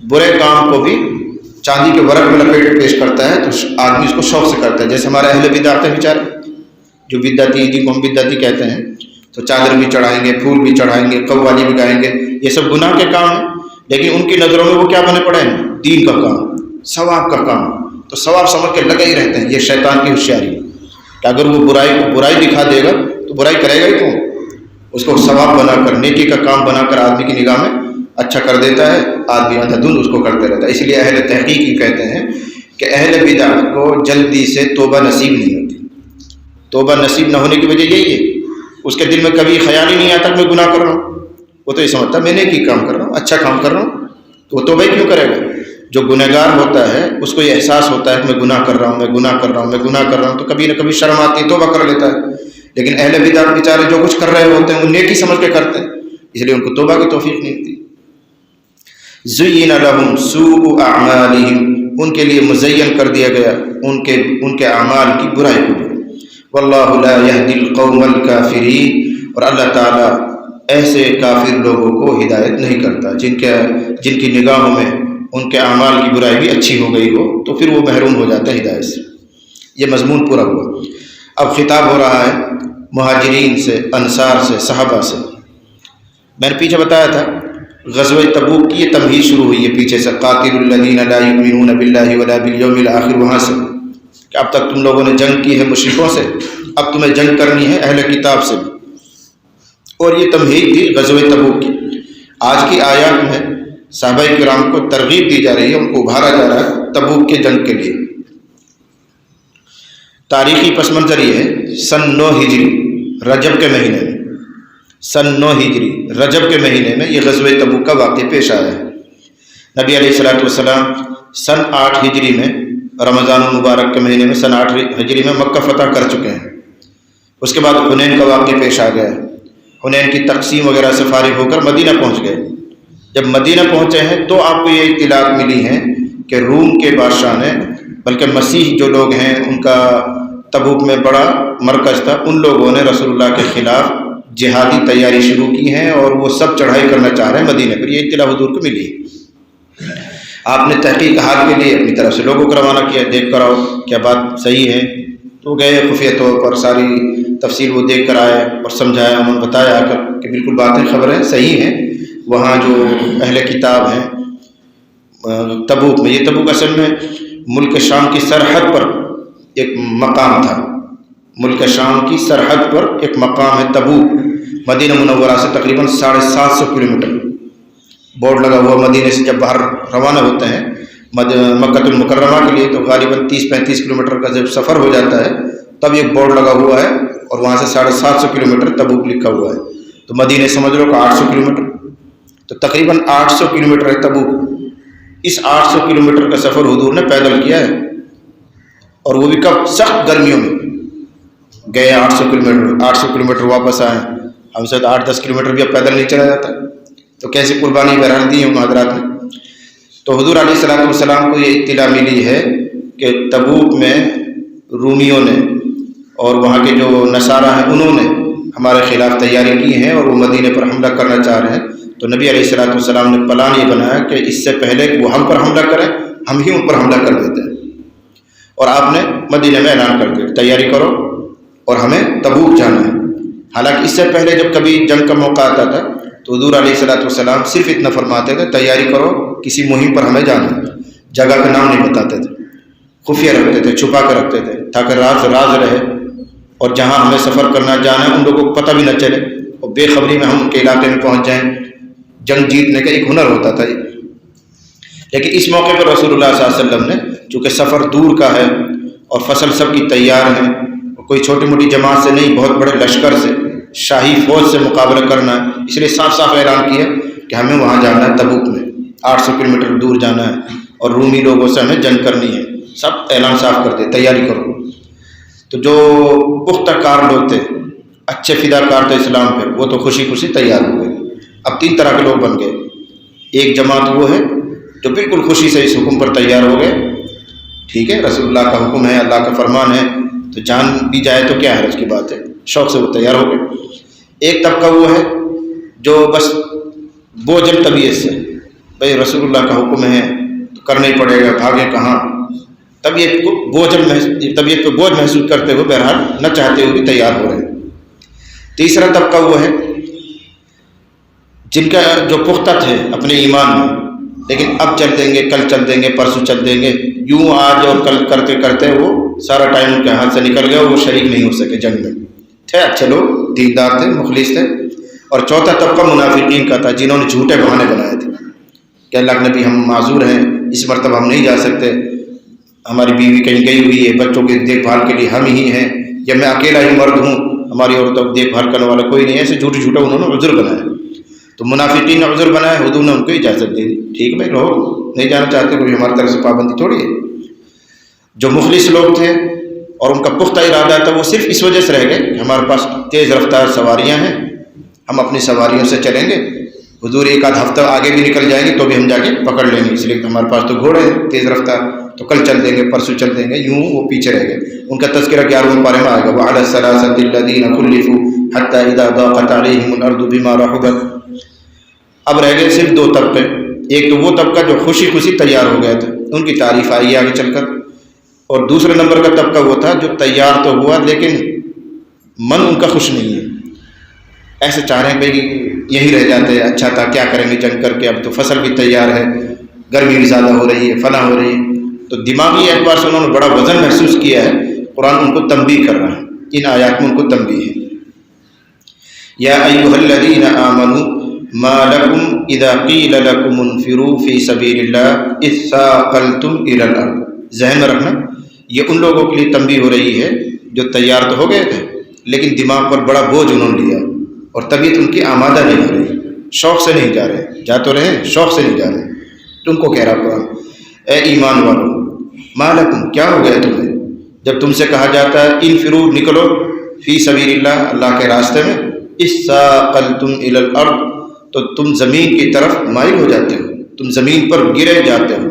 برے کام کو بھی چاندی کے ورق میں لپیٹ پیش کرتا ہے تو آدمی اس کو شوق سے کرتا ہے۔ جیسے ہمارے اہل بدعت ہیں بیچارے، جو بدعتی، جن کو ہم بدعتی کہتے ہیں، تو چادر بھی چڑھائیں گے، پھول بھی چڑھائیں گے، قوالی بھی گائیں گے، یہ سب گناہ کے کام ہیں، لیکن ان کی نظروں میں وہ کیا بنے پڑے ہیں؟ دین کا کام، ثواب کا کام، تو ثواب سمجھ کے لگے ہی رہتے ہیں۔ یہ شیطان کی ہوشیاری ہے کہ اگر وہ برائی کو برائی دکھا دے گا تو برائی کرے گا ہی کیوں، اس کو ثواب بنا کر، نیکی کا کام بنا کر آدمی کی نگاہ میں اچھا کر دیتا ہے، آدمی اندھا دھند اس کو کرتے رہتا ہے۔ اس لیے اہل تحقیق ہی کہتے ہیں کہ اہل بدعت کو جلدی سے توبہ نصیب نہیں ہوتی۔ توبہ نصیب نہ ہونے کی وجہ یہی ہے، اس کے دل میں کبھی خیال ہی نہیں آتا کہ میں گناہ کر رہا ہوں، وہ تو یہ سمجھتا میں نیکی کام کر رہا ہوں، اچھا کام کر رہا ہوں، تو وہ توبہ ہی کیوں کرے گا؟ جو گنہگار ہوتا ہے اس کو یہ احساس ہوتا ہے کہ میں گناہ کر رہا ہوں، میں گناہ کر رہا ہوں، میں گناہ کر رہا ہوں، تو کبھی نہ کبھی شرم آتی ہے، توبہ کر لیتا ہے۔ لیکن اہل بدعت بیچارے جو کچھ کر رہے ہوتے ہیں وہ نیکی سمجھ کے کرتے ہیں، اس لیے ان کو توبہ کی توفیق نہیں ہوتی۔ زُيِّنَ لَهُمْ سُوءُ أَعْمَالِهِمْ، ان کے لیے مزین کر دیا گیا ان کے اعمال کی برائی کو۔ وَاللَّهُ لَا يَهْدِي الْقَوْمَ الْكَافِرِينَ، اور اللہ تعالیٰ ایسے کافر لوگوں کو ہدایت نہیں کرتا جن کی نگاہوں میں ان کے اعمال کی برائی بھی اچھی ہو گئی ہو، تو پھر وہ محروم ہو جاتا ہے ہدایت سے۔ یہ مضمون پورا ہوا۔ اب خطاب ہو رہا ہے مہاجرین سے، انصار سے، صحابہ سے۔ میں نے پیچھے بتایا تھا غزوہ تبوک کی یہ تمہید شروع ہوئی ہے پیچھے سے، قاتل الذین لا یؤمنون باللہ ولا بالیوم الآخر، وہاں سے کہ اب تک تم لوگوں نے جنگ کی ہے مشرکوں سے، اب تمہیں جنگ کرنی ہے اہل کتاب سے بھی، اور یہ تمہید تھی غزوہ تبوک کی۔ آج کی آیات میں صحابہ کرام کو ترغیب دی جا رہی ہے، ان کو ابھارا جا رہا ہے تبوک کے جنگ کے لیے۔ تاریخی پس منظر یہ ہے، سن 9 ہجری رجب کے مہینے میں، سن 9 ہجری رجب کے مہینے میں یہ غزوہ تبوک کا واقعہ پیش آیا ہے۔ نبی علیہ الصلوۃ والسلام سن 8 ہجری میں رمضان المبارک کے مہینے میں سن 8 ہجری میں مکہ فتح کر چکے ہیں۔ اس کے بعد حنین کا واقعہ پیش آ گیا ہے۔ حنین کی تقسیم وغیرہ سے فارغ ہو کر مدینہ پہنچ گئے۔ جب مدینہ پہنچے ہیں تو آپ کو یہ اطلاعات ملی ہیں کہ روم کے بادشاہ نے، بلکہ مسیح جو لوگ ہیں ان کا تبوک میں بڑا مرکز تھا، ان لوگوں نے رسول اللہ کے خلاف جہادی تیاری شروع کی ہیں اور وہ سب چڑھائی کرنا چاہ رہے ہیں مدینہ پر۔ یہ اطلاع حضور کو ملی ہے۔ آپ نے تحقیق حال کے لیے اپنی طرف سے لوگوں کو روانہ کیا، دیکھ کر آؤ کیا بات صحیح ہے، تو گئے خفیہ طور پر، ساری تفصیل وہ دیکھ کر آئے اور سمجھایا، انہوں نے بتایا آ کر کہ بالکل باتیں خبریں صحیح ہیں۔ وہاں جو اہل کتاب ہیں تبوک میں، یہ تبوک اصل میں ملک شام کی سرحد پر ایک مقام تھا، ملک شام کی سرحد پر ایک مقام ہے تبوک، مدینہ منورہ سے تقریباً 750 کلومیٹر۔ بورڈ لگا ہوا، مدینہ سے جب باہر روانہ ہوتے ہیں مکہ المکرمہ کے لیے تو غالباً 30-35 کلومیٹر کا جب سفر ہو جاتا ہے تب ایک بورڈ لگا ہوا ہے اور وہاں سے 750 کلومیٹر تبوک لکھا ہوا ہے۔ تو مدینہ سمجھ لو کہ 800 کلومیٹر، تو تقریباً 800 کلومیٹر ہے تبوک۔ اس 800 کلومیٹر کا سفر حضور نے پیدل کیا ہے، اور وہ بھی کب؟ سخت گرمیوں میں گئے 800 کلومیٹر واپس آئے۔ ہم سے 8-10 کلومیٹر بھی اب پیدل نہیں چلا جاتا، تو کیسی قربانی بہرحال دی ہے ان حضرات نے۔ تو حضور علیہ الصلوۃ والسلام کو یہ اطلاع ملی ہے کہ تبوک میں رومیوں نے اور وہاں کے جو نصارہ ہیں انہوں نے ہمارے خلاف تیاری کی ہیں اور وہ مدینے پر حملہ کرنا چاہ رہے ہیں۔ تو نبی علیہ الصلوۃ والسلام نے پلان یہ بنایا کہ اس سے پہلے کہ وہ ہم پر حملہ کریں، ہم ہی ان پر حملہ کر دیتے ہیں، اور آپ نے مدینے میں اعلان کر دیا تیاری کرو اور ہمیں تبوک جانا ہے۔ حالانکہ اس سے پہلے جب کبھی جنگ کا موقع آتا تھا تو حضور علیہ الصلوۃ والسلام صرف اتنا فرماتے تھے تیاری کرو، کسی مہم پر ہمیں جانا ہے، جگہ کا نام نہیں بتاتے تھے، خفیہ رکھتے تھے، چھپا کر رکھتے تھے تاکہ راز رہے، اور جہاں ہمیں سفر کرنا جانا ہے ان لوگوں کو پتہ بھی نہ چلے اور بے خبری میں ہم ان کے علاقے میں پہنچ جائیں۔ جنگ جیتنے کا ایک ہنر ہوتا تھا۔ لیکن اس موقع پر رسول اللہ صلی اللہ علیہ وسلم نے، چونکہ سفر دور کا ہے اور فصل سب کی تیار ہے، کوئی چھوٹی موٹی جماعت سے نہیں، بہت بڑے لشکر سے، شاہی فوج سے مقابلہ کرنا ہے، اس لیے صاف صاف اعلان کیا کہ ہمیں وہاں جانا ہے تبوک میں، 800 کلومیٹر دور جانا ہے اور رومی لوگوں سے ہمیں جنگ کرنی ہے۔ سب اعلان صاف کر دے تیاری کرو۔ تو جو پختہ کار لوگ تھے، اچھے فدا کار تھے اسلام پہ، وہ تو خوشی خوشی تیار ہو گئے۔ اب 3 طرح کے لوگ بن گئے۔ ایک جماعت وہ ہے جو بالکل خوشی سے اس حکم پر تیار ہو گئے ٹھیک ہے، رسول اللہ کا حکم ہے، اللہ کا فرمان ہے، تو جان بھی جائے تو کیا حرج کی بات ہے، شوق سے وہ تیار ہو گئے۔ ایک طبقہ وہ ہے جو بس بوجھل طبیعت سے، بھائی رسول اللہ کا حکم ہے تو کرنا ہی پڑے گا، بھاگے کہاں، طبیعت کو بوجھ محسوس کرتے ہوئے بہرحال نہ چاہتے ہوئے بھی تیار ہو رہے ہیں۔ تیسرا طبقہ وہ ہے جن کا جو پختہ تھے اپنے ایمان میں، لیکن اب چل دیں گے، کل چل دیں گے، پرسوں چل دیں گے، یوں آج اور کل کرتے کرتے وہ سارا ٹائم ان کے ہاتھ سے نکل گیا، وہ شریک نہیں ہو سکے جنگ میں۔ تھے اچھے لوگ، دیندار تھے، مخلص تھے۔ اور چوتھا طبقہ منافقین کا تھا، جنہوں نے جھوٹے بہانے بنائے تھے کہ اللہ کے نبی ہم معذور ہیں، اس مرتبہ ہم نہیں جا سکتے، ہماری بیوی کہیں گئی ہوئی ہے، بچوں کی دیکھ بھال کے لیے ہم ہی ہیں، یا میں اکیلا ہی مرد ہوں، ہماری عورتوں کی دیکھ بھال کرنے والا کوئی نہیں ہے، ایسے جھوٹے جھوٹے انہوں نے عذر بنایا۔ تو منافقین نے عذر بنایا، حضور نے ان کو اجازت دے دی، ٹھیک بھائی رہو، نہیں جانا چاہتے، کوئی ہماری طرف سے پابندی تھوڑی ہے۔ جو مخلص لوگ تھے اور ان کا پختہ ارادہ تھا، وہ صرف اس وجہ سے رہ گئے کہ ہمارے پاس تیز رفتار سواریاں ہیں، ہم اپنی سواریوں سے چلیں گے، حضور ایک آدھ ہفتہ آگے بھی نکل جائیں گے تو بھی ہم جا کے پکڑ لیں گے، اس لیے کہ ہمارے پاس تو گھوڑے ہیں تیز رفتار، تو کل چل دیں گے، پرسوں چل دیں گے، یوں وہ پیچھے رہ گئے۔ ان کا تذکرہ 11ویں پارے میں آئے گا، وَعَلَى الثَّلَاثَةِ الَّذِينَ خُلِّفُوا حَتَّى إِذَا ضَاقَتْ عَلَيْهِمُ الْأَرْضُ بِمَا رَحُبَتْ۔ اب رہ گئے صرف دو طبقے، ایک تو وہ طبقہ جو خوشی خوشی تیار ہو گیا تھا، ان کی تعریف آئی آگے چل کر، اور دوسرے نمبر کا طبقہ وہ تھا جو تیار تو ہوا لیکن من ان کا خوش نہیں ہے، ایسے چاہ رہے ہیں بھائی یہیں رہ جاتے، اچھا تھا، کیا کریں گے جنگ کر کے، اب تو فصل بھی تیار ہے، گرمی بھی زیادہ ہو رہی ہے، فنا ہو رہی ہے، تو دماغی اعتبار سے انہوں نے بڑا وزن محسوس کیا ہے۔ قرآن ان کو تنبیہ کر رہا ہے، ان آیات میں ان کو تنبیہ ہے۔ یا ایھا الذین آمنوا ما لکم اذا قیل لکم انفروا فی سبیل اللہ اذ ثاقلتم الی الارض۔ ذہن میں رکھنا، یہ ان لوگوں کے لیے تنبیہ ہو رہی ہے جو تیار تو ہو گئے تھے لیکن دماغ پر بڑا بوجھ انہوں نے لیا اور طبیعت ان کی آمادہ نہیں ہو رہی، شوق سے نہیں جا رہے، جا تو رہے شوق سے نہیں جا رہے۔ تم کو کہہ رہا قرآن، اے ایمان والو، ما لکم، کیا ہو گیا تمہیں، جب تم سے کہا جاتا ہے انفروا، نکلو، فی سبیل اللہ، اللہ کے راستے میں، اذ ثاقلتم الی الارض، تو تم زمین کی طرف مائل ہو جاتے ہو، تم زمین پر گرے جاتے ہو،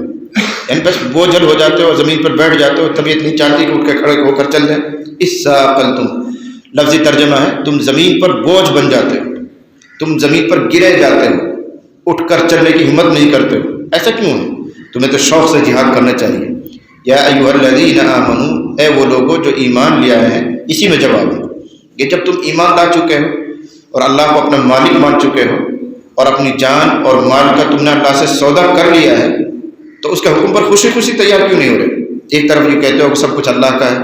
یعنی بس بوجھل ہو جاتے ہو، زمین پر بیٹھ جاتے ہو، طبیعت نہیں چاہتی کہ اٹھ کے کھڑے ہو کر چل جائیں۔ اذ ثاقلتم، لفظی ترجمہ ہے تم زمین پر بوجھ بن جاتے ہو، تم زمین پر گرے جاتے ہو، اٹھ کر چلنے کی ہمت نہیں کرتے ہو۔ ایسا کیوں ہے؟ تمہیں تو شوق سے جہاد کرنا چاہیے۔ یا ایھا الذین آمنوا، اے وہ لوگوں جو ایمان لے آئے ہیں، اسی میں جواب ہے۔ یہ جب تم ایمان لا چکے ہو اور اللہ کو اپنا مالک مان چکے ہو اور اپنی جان اور مال کا تم نے اللہ سے سودا کر لیا ہے، تو اس کے حکم پر خوشی خوشی تیار کیوں نہیں ہو رہے؟ ایک طرف یہ کہتے ہو کہ سب کچھ اللہ کا ہے،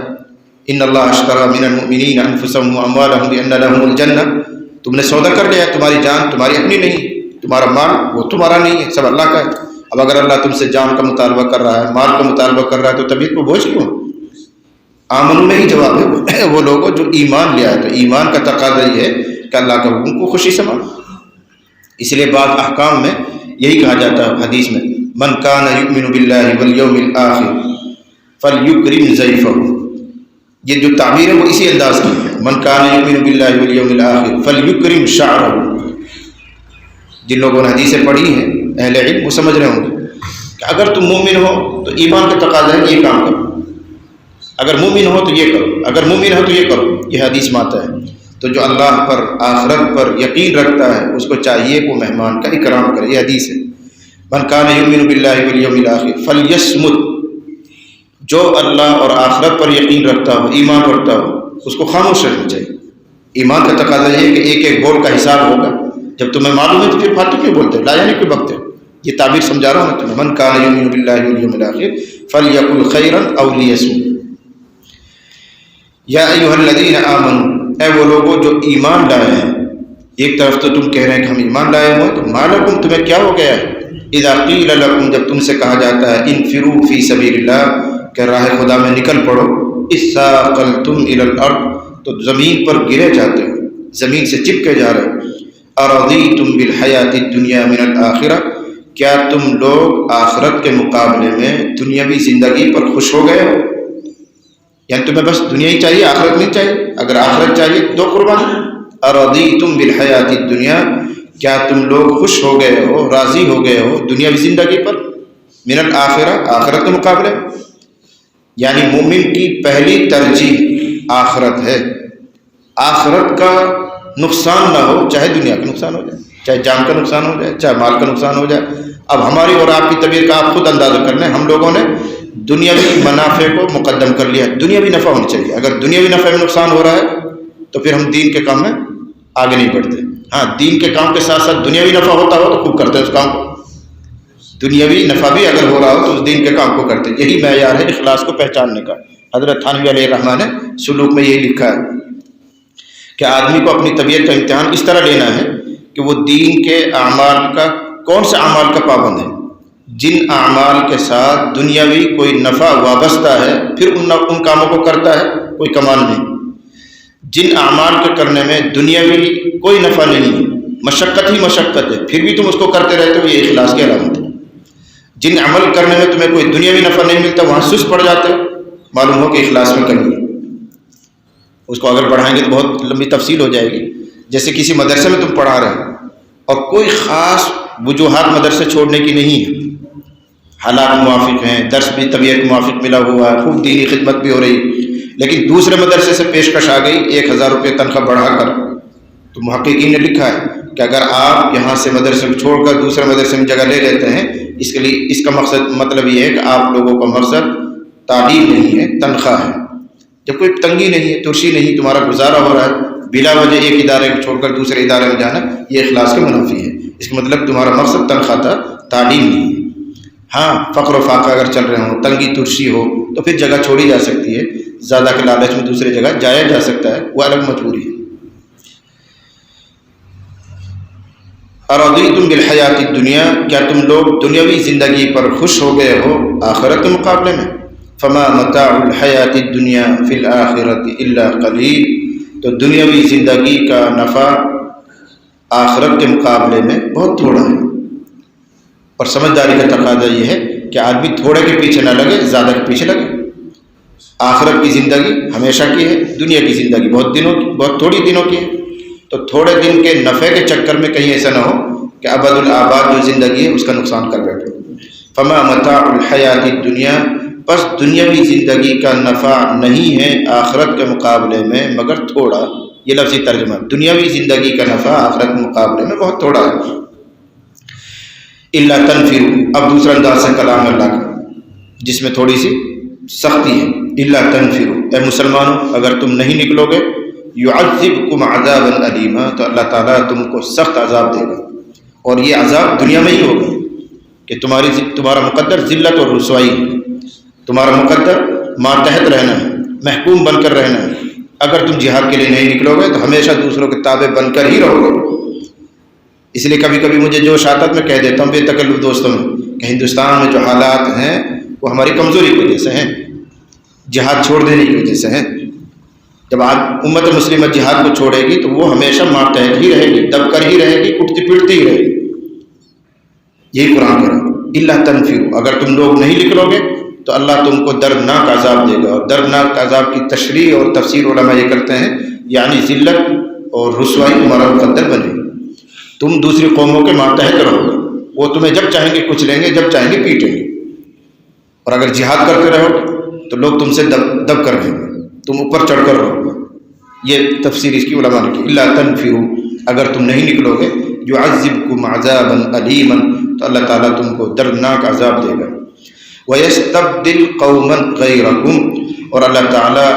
ان اللہ اشتری من المؤمنین انفسهم واموالهم بان لهم الجنہ، تم نے سودا کر لیا، تمہاری جان تمہاری اپنی نہیں، تمہارا مال وہ تمہارا نہیں ہے، سب اللہ کا ہے۔ اب اگر اللہ تم سے جان کا مطالبہ کر رہا ہے، مال کا مطالبہ کر رہا ہے، تو طبیعت کو بوجھ کیوں؟ آمنو میں ہی جواب ہے، وہ لوگوں جو ایمان لے آئے، تو ایمان کا تقاضا یہ ہے کہ اللہ کا حکم کو خوشی سے مانو۔ اس لیے بعض احکام میں یہی کہا جاتا ہے حدیث میں، من کان یؤمن باللہ والیوم الآخر فلیکرم ضیفہ، یہ جو تعبیر ہے وہ اسی انداز کی ہے، من کان یؤمن باللہ والیوم الآخر فلیکرم شعرہ۔ جن لوگوں نے حدیثیں پڑھی ہیں اہل علم وہ سمجھ رہے ہوں گے کہ اگر تم مومن ہو تو ایمان کا تقاضا ہے کہ یہ کام کرو، اگر مومن ہو تو یہ کرو، اگر مومن ہو تو یہ کرو، یہ حدیث میں آتا ہے۔ تو جو اللہ پر، آخرت پر یقین رکھتا ہے اس کو چاہیے وہ مہمان کا اکرام کرے، یہ حدیث ہے۔ من کان یؤمن باللہ والیوم الآخر فلیصمت، جو اللہ اور آخرت پر یقین رکھتا ہو، ایمان رکھتا ہو، اس کو خاموش رہنا چاہیے۔ ایمان کا تقاضا یہ ہے کہ ایک ایک بول کا حساب ہوگا، جب تمہیں معلوم ہے تو پھر فاتو کیوں بولتے ہو، لا یعنی کیوں بکتے ہو؟ یہ تعبیر سمجھا رہا ہوں میں تمہیں، من کان یؤمن باللہ والیوم الآخر فلیقل خیرا او لیصمت۔ یا ایھا الذین آمنوا، اے وہ لوگوں جو ایمان لائے ہیں، ایک طرف تو تم کہہ رہے ہیں کہ ہم ایمان لائے ہوئے، تو ما لکم، تمہیں کیا ہو گیا ہے، اذا قیل لکم، جب تم سے کہا جاتا ہے انفروا فی سبیل اللہ، کہ راہ خدا میں نکل پڑو، اذ ثاقلتم الی الارض، تو زمین پر گرے جاتے ہو، زمین سے چپکے جا رہے ہو، ارضیتم بالحیات الدنیا من الآخرہ، کیا تم لوگ آخرت کے مقابلے میں دنیاوی زندگی پر خوش ہو گئے ہو؟ یعنی تمہیں بس دنیا ہی چاہیے، آخرت نہیں چاہیے؟ اگر آخرت چاہیے تو قربان۔ ارضیتم بالحیات الدنیا، کیا تم لوگ خوش ہو گئے ہو، راضی ہو گئے ہو دنیاوی زندگی پر، من الآخرہ، آخرت کے مقابلے میں؟ یعنی مومن کی پہلی ترجیح آخرت ہے. آخرت کا نقصان نہ ہو، چاہے دنیا کا نقصان ہو جائے، چاہے جان کا نقصان ہو جائے، چاہے مال کا نقصان ہو جائے. اب ہماری اور آپ کی طبیعت کا آپ خود اندازہ کر لیں. ہم لوگوں نے دنیاوی منافع کو مقدم کر لیا. دنیاوی نفع ہونا چاہیے. اگر دنیاوی نفع میں نقصان ہو رہا ہے تو پھر ہم دین کے کام میں آگے نہیں بڑھتے. ہاں، دین کے کام کے ساتھ ساتھ دنیاوی نفع ہوتا ہو تو خوب کرتے ہیں اس کام کو. دنیاوی نفع بھی اگر ہو رہا ہو تو اس دین کے کام کو کرتے. یہی معیار ہے اخلاص کو پہچاننے کا. حضرت تھانوی علیہ الرحمٰ نے سلوک میں یہی لکھا ہے کہ آدمی کو اپنی طبیعت کا امتحان اس طرح لینا ہے کہ وہ دین کے اعمال کا کون سے اعمال کا پابند ہے. جن اعمال کے ساتھ دنیاوی کوئی نفع وابستہ ہے پھر ان کاموں کو کرتا ہے، کوئی کمال نہیں. جن اعمال کے کرنے میں دنیاوی کوئی نفع نہیں ہے، مشقت ہی مشقت ہے، پھر بھی تم اس کو کرتے رہتے ہو، یہ اخلاص کی علامت ہے. جن عمل کرنے میں تمہیں کوئی دنیاوی نفع نہیں ملتا، وہاں سست پڑ جاتے ہو، معلوم ہو کہ اخلاص میں کمی ہے. اس کو اگر پڑھائیں گے تو بہت لمبی تفصیل ہو جائے گی. جیسے کسی مدرسے میں تم پڑھا رہے ہو اور کوئی خاص وجوہات مدرسے چھوڑنے کی نہیں ہے، حالات موافق ہیں، درس بھی طبیعت موافق ملا ہوا ہے، خوب دینی خدمت بھی ہو رہی، لیکن دوسرے مدرسے سے پیشکش آ گئی 1000 روپے تنخواہ بڑھا کر. تو محققین نے لکھا ہے کہ اگر آپ یہاں سے مدرسے کو چھوڑ کر دوسرے مدرسے میں جگہ لے لیتے ہیں، اس کے لیے اس کا مطلب یہ ہے کہ آپ لوگوں کا مقصد تعلیم نہیں ہے، تنخواہ ہے. جب کوئی تنگی نہیں ہے، ترشی نہیں، تمہارا گزارا ہو رہا ہے، بلا وجہ ایک ادارے کو چھوڑ کر دوسرے ادارے میں جانا، یہ اخلاص کے منافی ہے. اس کا مطلب تمہارا مقصد تنخواہ تھا، تعلیم نہیں ہے. ہاں، فقر و فاقہ اگر چل رہے ہوں، تنگی ترشی ہو تو پھر جگہ چھوڑی جا سکتی ہے، زیادہ کے لالچ میں دوسری جگہ جایا جا سکتا ہے، وہ الگ مجبوری ہے. ارضیتم بالحیات الدنیا، کیا تم لوگ دنیاوی زندگی پر خوش ہو گئے ہو آخرت کے مقابلے میں؟ فما متاع الحیات الدنیا فی الآخرۃ الا قلیل، تو دنیاوی زندگی کا نفع آخرت کے مقابلے میں بہت تھوڑا ہے. اور سمجھداری کا تقاضا یہ ہے کہ آدمی تھوڑے کے پیچھے نہ لگے، زیادہ کے پیچھے لگے. آخرت کی زندگی ہمیشہ کی ہے، دنیا کی زندگی بہت تھوڑی دنوں کی ہے. تو تھوڑے دن کے نفع کے چکر میں کہیں ایسا نہ ہو کہ ابد الآباد جو زندگی ہے اس کا نقصان کر بیٹھو. فما متاع الحیات الدنیا، پس دنیاوی زندگی کا نفع نہیں ہے آخرت کے مقابلے میں مگر تھوڑا. یہ لفظی ترجمہ، دنیاوی زندگی کا نفع آخرت کے مقابلے میں بہت تھوڑا ہے. الا تنفروا، اب دوسرا انداز ہے کلام اللہ کا جس میں تھوڑی سی سختی ہے. الا تنفروا، اے مسلمانوں اگر تم نہیں نکلو گے، یعذبکم عذابا علیما، تو اللہ تعالیٰ تم کو سخت عذاب دے گا. اور یہ عذاب دنیا میں ہی ہوگا کہ تمہارا مقدر ذلت اور رسوائی ہے. تمہارا مقدر ماتحت رہنا ہے، محکوم بن کر رہنا ہے. اگر تم جہاد کے لیے نہیں نکلو گے تو ہمیشہ دوسروں کے تابع بن کر ہی رہو گے. اس لیے کبھی کبھی مجھے جو شاتت میں کہہ دیتا ہوں بے تکلف دوستوں میں کہ ہندوستان میں جو حالات ہیں وہ ہماری کمزوری کی وجہ سے ہیں، جہاد چھوڑ دینے کی وجہ سے ہیں. جب امت مسلمہ جہاد کو چھوڑے گی تو وہ ہمیشہ ماتحت ہی رہے گی، دب کر ہی رہے گی، کٹتی پٹتی ہی رہے گی. یہی قرآن کہہ رہا ہے الا تنفروا، اگر تم لوگ نہیں نکلو گے تو اللہ تم کو دردناک عذاب دے گا. اور دردناک عذاب کی تشریح اور تفسیر علماء یہ کرتے ہیں یعنی ذلت اور رسوائی تمہارا مقدر بنے گی. تم دوسری قوموں کے ماتحت رہو گے، وہ تمہیں جب چاہیں گے کچھ لیں گے، جب چاہیں گے پیٹیں گے. اور اگر جہاد کرتے رہو گے تو لوگ تم سے دب کر رہیں گے، تم اوپر چڑھ کر رہو گے. یہ تفسیر اس کی علماء نے کی. الا تنفروا، اگر تم نہیں نکلو گے، یعذبکم عذابا علیما، تو اللہ تعالیٰ تم کو دردناک عذاب دے گا. وَيَسْتَبْدِلْ قَوْمًا غَيْرَكُمْ، اور اللہ تعالیٰ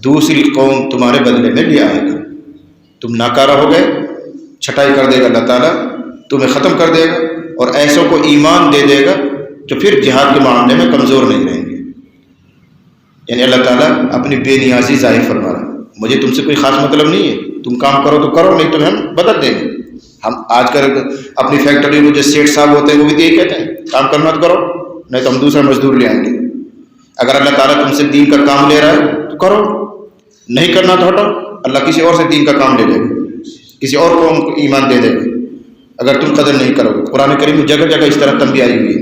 دوسری قوم تمہارے بدلے میں لے آئے گا. تم ناکارہ ہو گئے، چھٹائی کر دے گا اللہ تعالیٰ، تمہیں ختم کر دے گا اور ایسوں کو ایمان دے دے گا جو پھر جہاد کے معاملے میں کمزور نہیں رہیں گے. یعنی اللہ تعالیٰ اپنی بے نیازی ظاہر فرما رہا ہے. مجھے تم سے کوئی خاص مطلب نہیں ہے، تم کام کرو تو کرو، نہیں تو ہم بدل دیں گے. ہم آج کل اپنی فیکٹری میں جو سیٹ صاحب ہوتے ہیں وہ بھی یہی کہتے ہیں کام کرنا تو کرو، نہیں تو ہم دوسرا مزدور لے آئیں گے. اگر اللہ تعالیٰ تم سے دین کا کام لے رہا ہے تو کرو، نہیں کرنا تو ہٹو. اللہ کسی اور سے دین کا کام لے لے گا، کسی اور قوم کو ایمان دے دے گا اگر تم قدر نہیں کرو گے. قرآن کریم میں جگہ جگہ اس طرح تنبیہ آئی ہوئی ہے.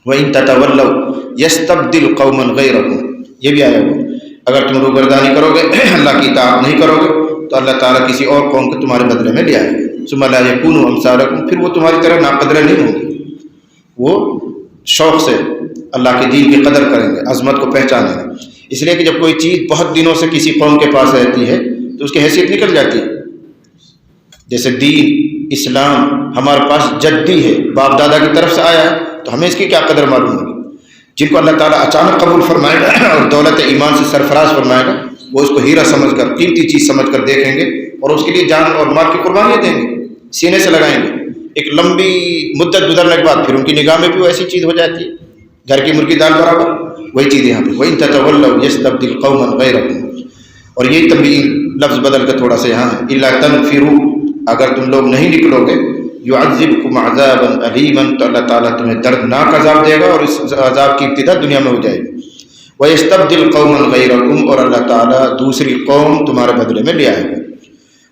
وَإِن تَتَوَلَّوْا يَسْتَبْدِلْ قَوْمًا غَيْرَكُمْ، یہ بھی آیا ہوا. اگر تم روگردانی کرو گے، اللہ کی اطاعت نہیں کرو گے تو اللہ تعالیٰ کسی اور قوم کو تمہارے بدلے میں لے آئے گا. ثُمَّ لَا يَكُونُوا أَمْثَالَكُمْ، پھر وہ تمہاری طرح ناقدر نہیں ہوں گے. وہ شوق سے اللہ کے دین کی قدر کریں گے، عظمت کو پہچانیں گے۔ اس لیے کہ جب کوئی چیز بہت دنوں سے کسی قوم کے پاس رہتی ہے تو اس کی حیثیت نکل جاتی ہے۔ جیسے دین اسلام ہمارے پاس جدی ہے، باپ دادا کی طرف سے آیا ہے، تو ہمیں اس کی کیا قدر معلوم ہوگی۔ جن کو اللہ تعالیٰ اچانک قبول فرمائے گا اور دولت ایمان سے سرفراز فرمائے گا، وہ اس کو ہیرا سمجھ کر، قیمتی چیز سمجھ کر دیکھیں گے اور اس کے لیے جان اور مال کی قربانیاں دیں گے، سینے سے لگائیں گے۔ ایک لمبی مدت گزرنے کے بعد پھر ان کی نگاہ میں بھی وہ ایسی چیز ہو جاتی ہے، گھر کی مرغی دال برابر۔ وہی چیز یہاں پہ وَإِن تَتَوَلَّوْا يَسْتَبْدِلْ قَوْمًا غَيْرَكُمْ، اور یہی تنبیہ لفظ بدل کے تھوڑا سا یہاں ہے، إِلَّا تَنْفِرُوا، اگر تم لوگ نہیں نکلو گے، يُعَذِّبْكُمْ عَذَابًا أَلِيمًا، تو اللہ تعالیٰ تمہیں دردناک عذاب دے گا اور اس عذاب کی ابتدا دنیا میں ہو جائے گی۔ وَيَسْتَبْدِلْ قَوْمًا غَيْرَكُمْ، اور اللہ تعالیٰ دوسری قوم تمہارے بدلے میں لے آئے گا۔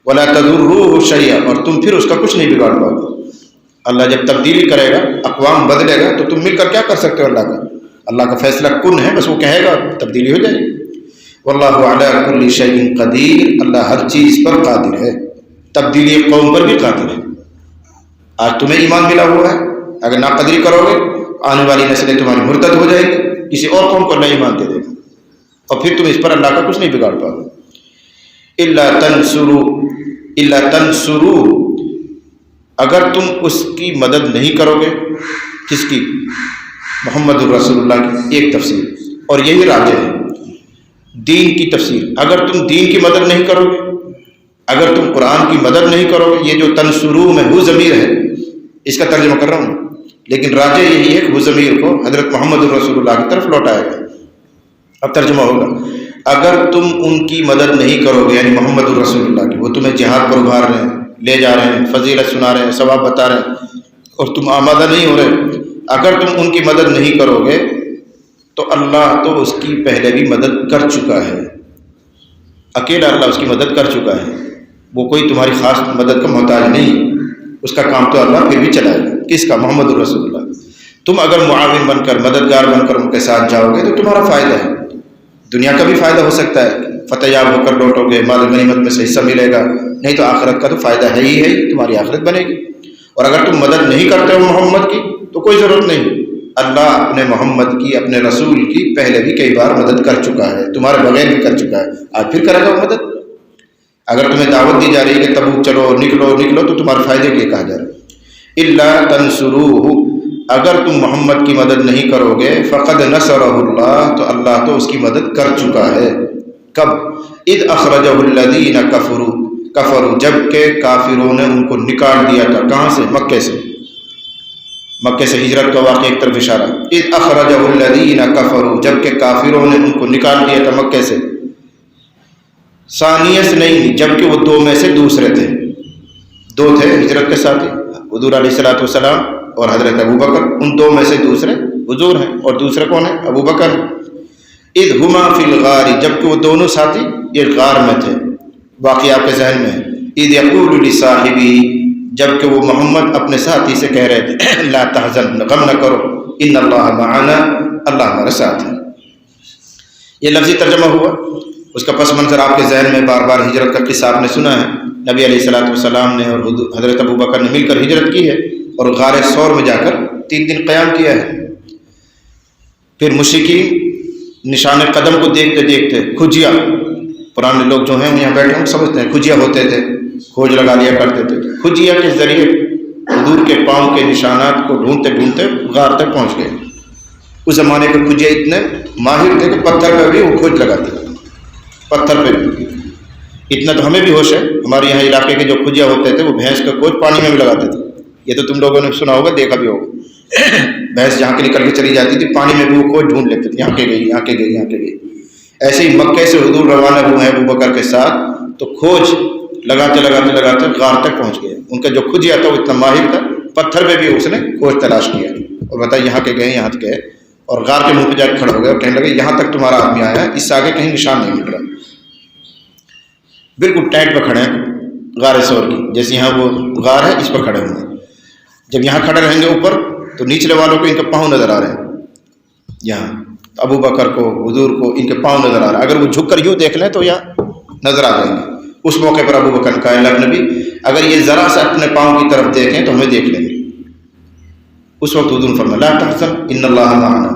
وَلَا تَضُرُّوهُ شَيْئًا، اور تم پھر اس کا کچھ نہیں بگاڑ پاؤ گے۔ اللہ جب تبدیلی کرے گا، اقوام بدلے گا، تو تم مل کر کیا کر سکتے ہو؟ اللہ کا فیصلہ کن ہے، بس وہ کہے گا تبدیلی ہو جائے گی۔ واللہ علی کل شیء قدیر، اللہ ہر چیز پر قادر ہے، تبدیلی قوم پر بھی قادر ہے۔ آج تمہیں ایمان ملا ہوا ہے، اگر ناقدری کرو گے آنے والی نسلیں تمہاری مرتد ہو جائیں گی، کسی اور قوم کو اللہ ایمان دے دے گا، اور پھر تم اس پر اللہ کا کچھ نہیں بگاڑ پاؤ گے۔ الا تنصروا، اگر تم اس کی مدد نہیں کرو گے، کس کی؟ محمد الرسول اللہ کی ایک تفسیر، اور یہی راجح ہے دین کی تفسیر۔ اگر تم دین کی مدد نہیں کرو گے، اگر تم قرآن کی مدد نہیں کرو گے، یہ جو تنصروا میں ہو ضمیر ہے، اس کا ترجمہ کر رہا ہوں، لیکن راجح یہی ہے کہ وہ ضمیر کو حضرت محمد الرسول اللہ کی طرف لوٹائے گا۔ اب ترجمہ ہوگا، اگر تم ان کی مدد نہیں کرو گے، یعنی محمد الرسول اللہ کی، وہ تمہیں جہاد پر ابھار رہے ہیں، لے جا رہے ہیں، فضیلت سنا رہے ہیں، ثواب بتا رہے ہیں، اور تم آمادہ نہیں ہو رہے، اگر تم ان کی مدد نہیں کرو گے تو اللہ تو اس کی پہلے بھی مدد کر چکا ہے، اکیلا اللہ اس کی مدد کر چکا ہے، وہ کوئی تمہاری خاص مدد کا محتاج نہیں، اس کا کام تو اللہ پھر بھی چلائے گا۔ کس کا؟ محمد الرسول اللہ۔ تم اگر معاون بن کر، مددگار بن کر ان کے ساتھ جاؤ گے تو تمہارا فائدہ ہے، دنیا کا بھی فائدہ ہو سکتا ہے، فتح یاب ہو کر لوٹو گے، مال غنیمت میں سے حصہ ملے گا، نہیں تو آخرت کا تو فائدہ ہے ہی، تمہاری آخرت بنے گی۔ اور اگر تم مدد نہیں کرتے ہو محمد کی تو کوئی ضرورت نہیں، اللہ اپنے محمد کی، اپنے رسول کی پہلے بھی کئی بار مدد کر چکا ہے، تمہارے بغیر بھی کر چکا ہے، آج پھر کرے گا وہ مدد۔ اگر تمہیں دعوت دی جا رہی ہے کہ تبوک چلو، نکلو، تو تمہارے فائدے کے لیے کہا جا رہا ہے۔ الا تنصروہ، اگر تم محمد کی مدد نہیں کرو گے، فقد نصرہ اللہ، تو اللہ تو اس کی مدد کر چکا ہے۔ کب؟ اذ اخرجہ الذین کفروا، جب کہ کافروں نے ان کو نکال دیا تھا، کہاں سے؟ مکے سے ہجرت کا واقعہ ایک طرف اشارہ۔ اذ اخرجہ الذین کفروا، جب کہ کافروں نے ان کو نکال دیا تھا مکے سے۔ ثانی اثنین، جب کہ وہ دو میں سے دوسرے تھے، دو تھے ہجرت کے ساتھی، حضور علیہ الصلوۃ والسلام اور حضرت ابوبکر، ان دو میں سے دوسرے حضور ہیں، اور دوسرے کون ہیں؟ ابوبکر۔ اذ ہما فی الغار، جب کہ وہ دونوں ساتھی ایک غار میں تھے، واقعہ آپ کے ذہن میں ہے۔ اذ یقول لصاحبہ، جب کہ وہ محمد اپنے ساتھی سے کہہ رہے تھے، لا تحزن، غم نہ کرو، ان اللہ معنا، اللہ ہمارے ساتھ ہے۔ یہ لفظی ترجمہ ہوا، اس کا پس منظر آپ کے ذہن میں بار بار ہجرت کا قصہ آپ نے سنا ہے، نبی علیہ الصلوۃ والسلام نے اور حضرت ابوبکر نے مل کر ہجرت کی ہے اور غار ثور میں جا کر 3 دن قیام کیا ہے۔ پھر مشرکین نشان قدم کو دیکھتے دیکھتے کھجیا، پرانے لوگ جو ہیں یہاں بیٹھے ہوں سمجھتے ہیں کھجیا ہوتے تھے، کھوج لگا لیا کرتے تھے، کھجیا کے ذریعے حضور کے پاؤں کے نشانات کو ڈھونڈتے ڈھونڈتے غار تک پہنچ گئے۔ اس زمانے کے کھجیا اتنے ماہر تھے کہ پتھر پہ بھی وہ کھوج لگاتے تھے، پتھر پہ بھی۔ اتنا تو ہمیں بھی ہوش ہے، ہمارے یہاں علاقے کے جو کھجیا ہوتے تھے وہ بھینس کا کھوج پانی میں بھی لگاتے تھے، یہ تو تم لوگوں نے سنا ہوگا، دیکھا بھی ہوگا۔ بھینس جہاں کے نکل کے چلی جاتی تھی پانی میں بھی وہ کھوج ڈھونڈ لیتے تھے، یہاں کے گئی، یہاں کے گئی، یہاں کے گئی۔ ایسے ہی مکے سے حضور روانہ ہوئے ہیں ابوبکر کے ساتھ، تو کھوج لگاتے لگاتے لگاتے غار تک پہنچ گئے۔ ان کا جو کھجیا تھا وہ اتنا ماہر تھا، پتھر پہ بھی اس نے کھوج تلاش کیا اور بتایا یہاں کے گئے، یہاں تک گئے، اور غار کے منہ پہ جا کے کھڑے ہو گئے اور کہنے لگے یہاں تک تمہارا آدمی آیا ہے، اس سے آگے کہیں نشان نہیں مل رہا۔ بالکل ٹینٹ پہ کھڑے ہیں غار ثور کی، جیسے یہاں وہ غار ہے اس پر کھڑے ہوئے ہیں۔ جب یہاں کھڑے رہیں گے اوپر تو نچلے والوں کو ان کے پاؤں نظر آ رہے ہیں، یہاں ابو بکر کو، حضور کو ان کے پاؤں نظر آ رہا ہے، اگر وہ جھک کر یوں دیکھ لیں تو یہاں نظر آ جائیں گے۔ اس موقع پر ابو بکر کا اللہ نبی اگر یہ ذرا سا اپنے پاؤں کی طرف دیکھیں تو ہمیں دیکھ لیں گے۔ اس وقت حضور نے فرمایا لا تحزن ان اللہ معنا،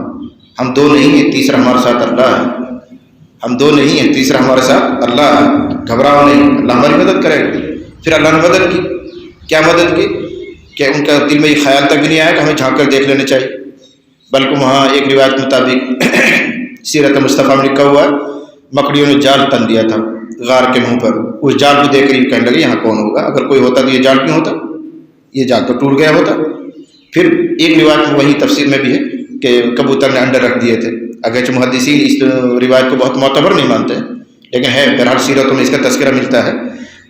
ہم دو نہیں ہیں، تیسرا ہمارے ساتھ اللہ ہے، ہم دو نہیں ہیں، تیسرا ہمارے ساتھ اللہ ہے، گھبراؤ نہیں، اللہ ہماری مدد کرے گا۔ پھر اللہ نے مدد کی، کیا مدد کی کہ ان کا دل میں یہ خیال تک بھی نہیں آیا کہ ہمیں جھانک کر دیکھ لینا چاہیے، بلکہ وہاں ایک روایت مطابق سیرت مصطفیٰ میں لکھا ہوا ہے مکڑیوں نے جال تن دیا تھا غار کے منہ پر، اس جال کو دیکھ کر یہ کہنے لگے یہاں کون ہوگا، اگر کوئی ہوتا تو یہ جال کیوں ہوتا، یہ جال تو ٹوٹ گیا ہوتا۔ پھر ایک روایت وہی تفسیر میں بھی ہے کہ کبوتر نے انڈے رکھ دیے تھے، اگرچہ محدثین اس روایت کو بہت معتبر نہیں مانتے لیکن ہے، بہرحال سیرتوں میں اس کا تذکرہ ملتا ہے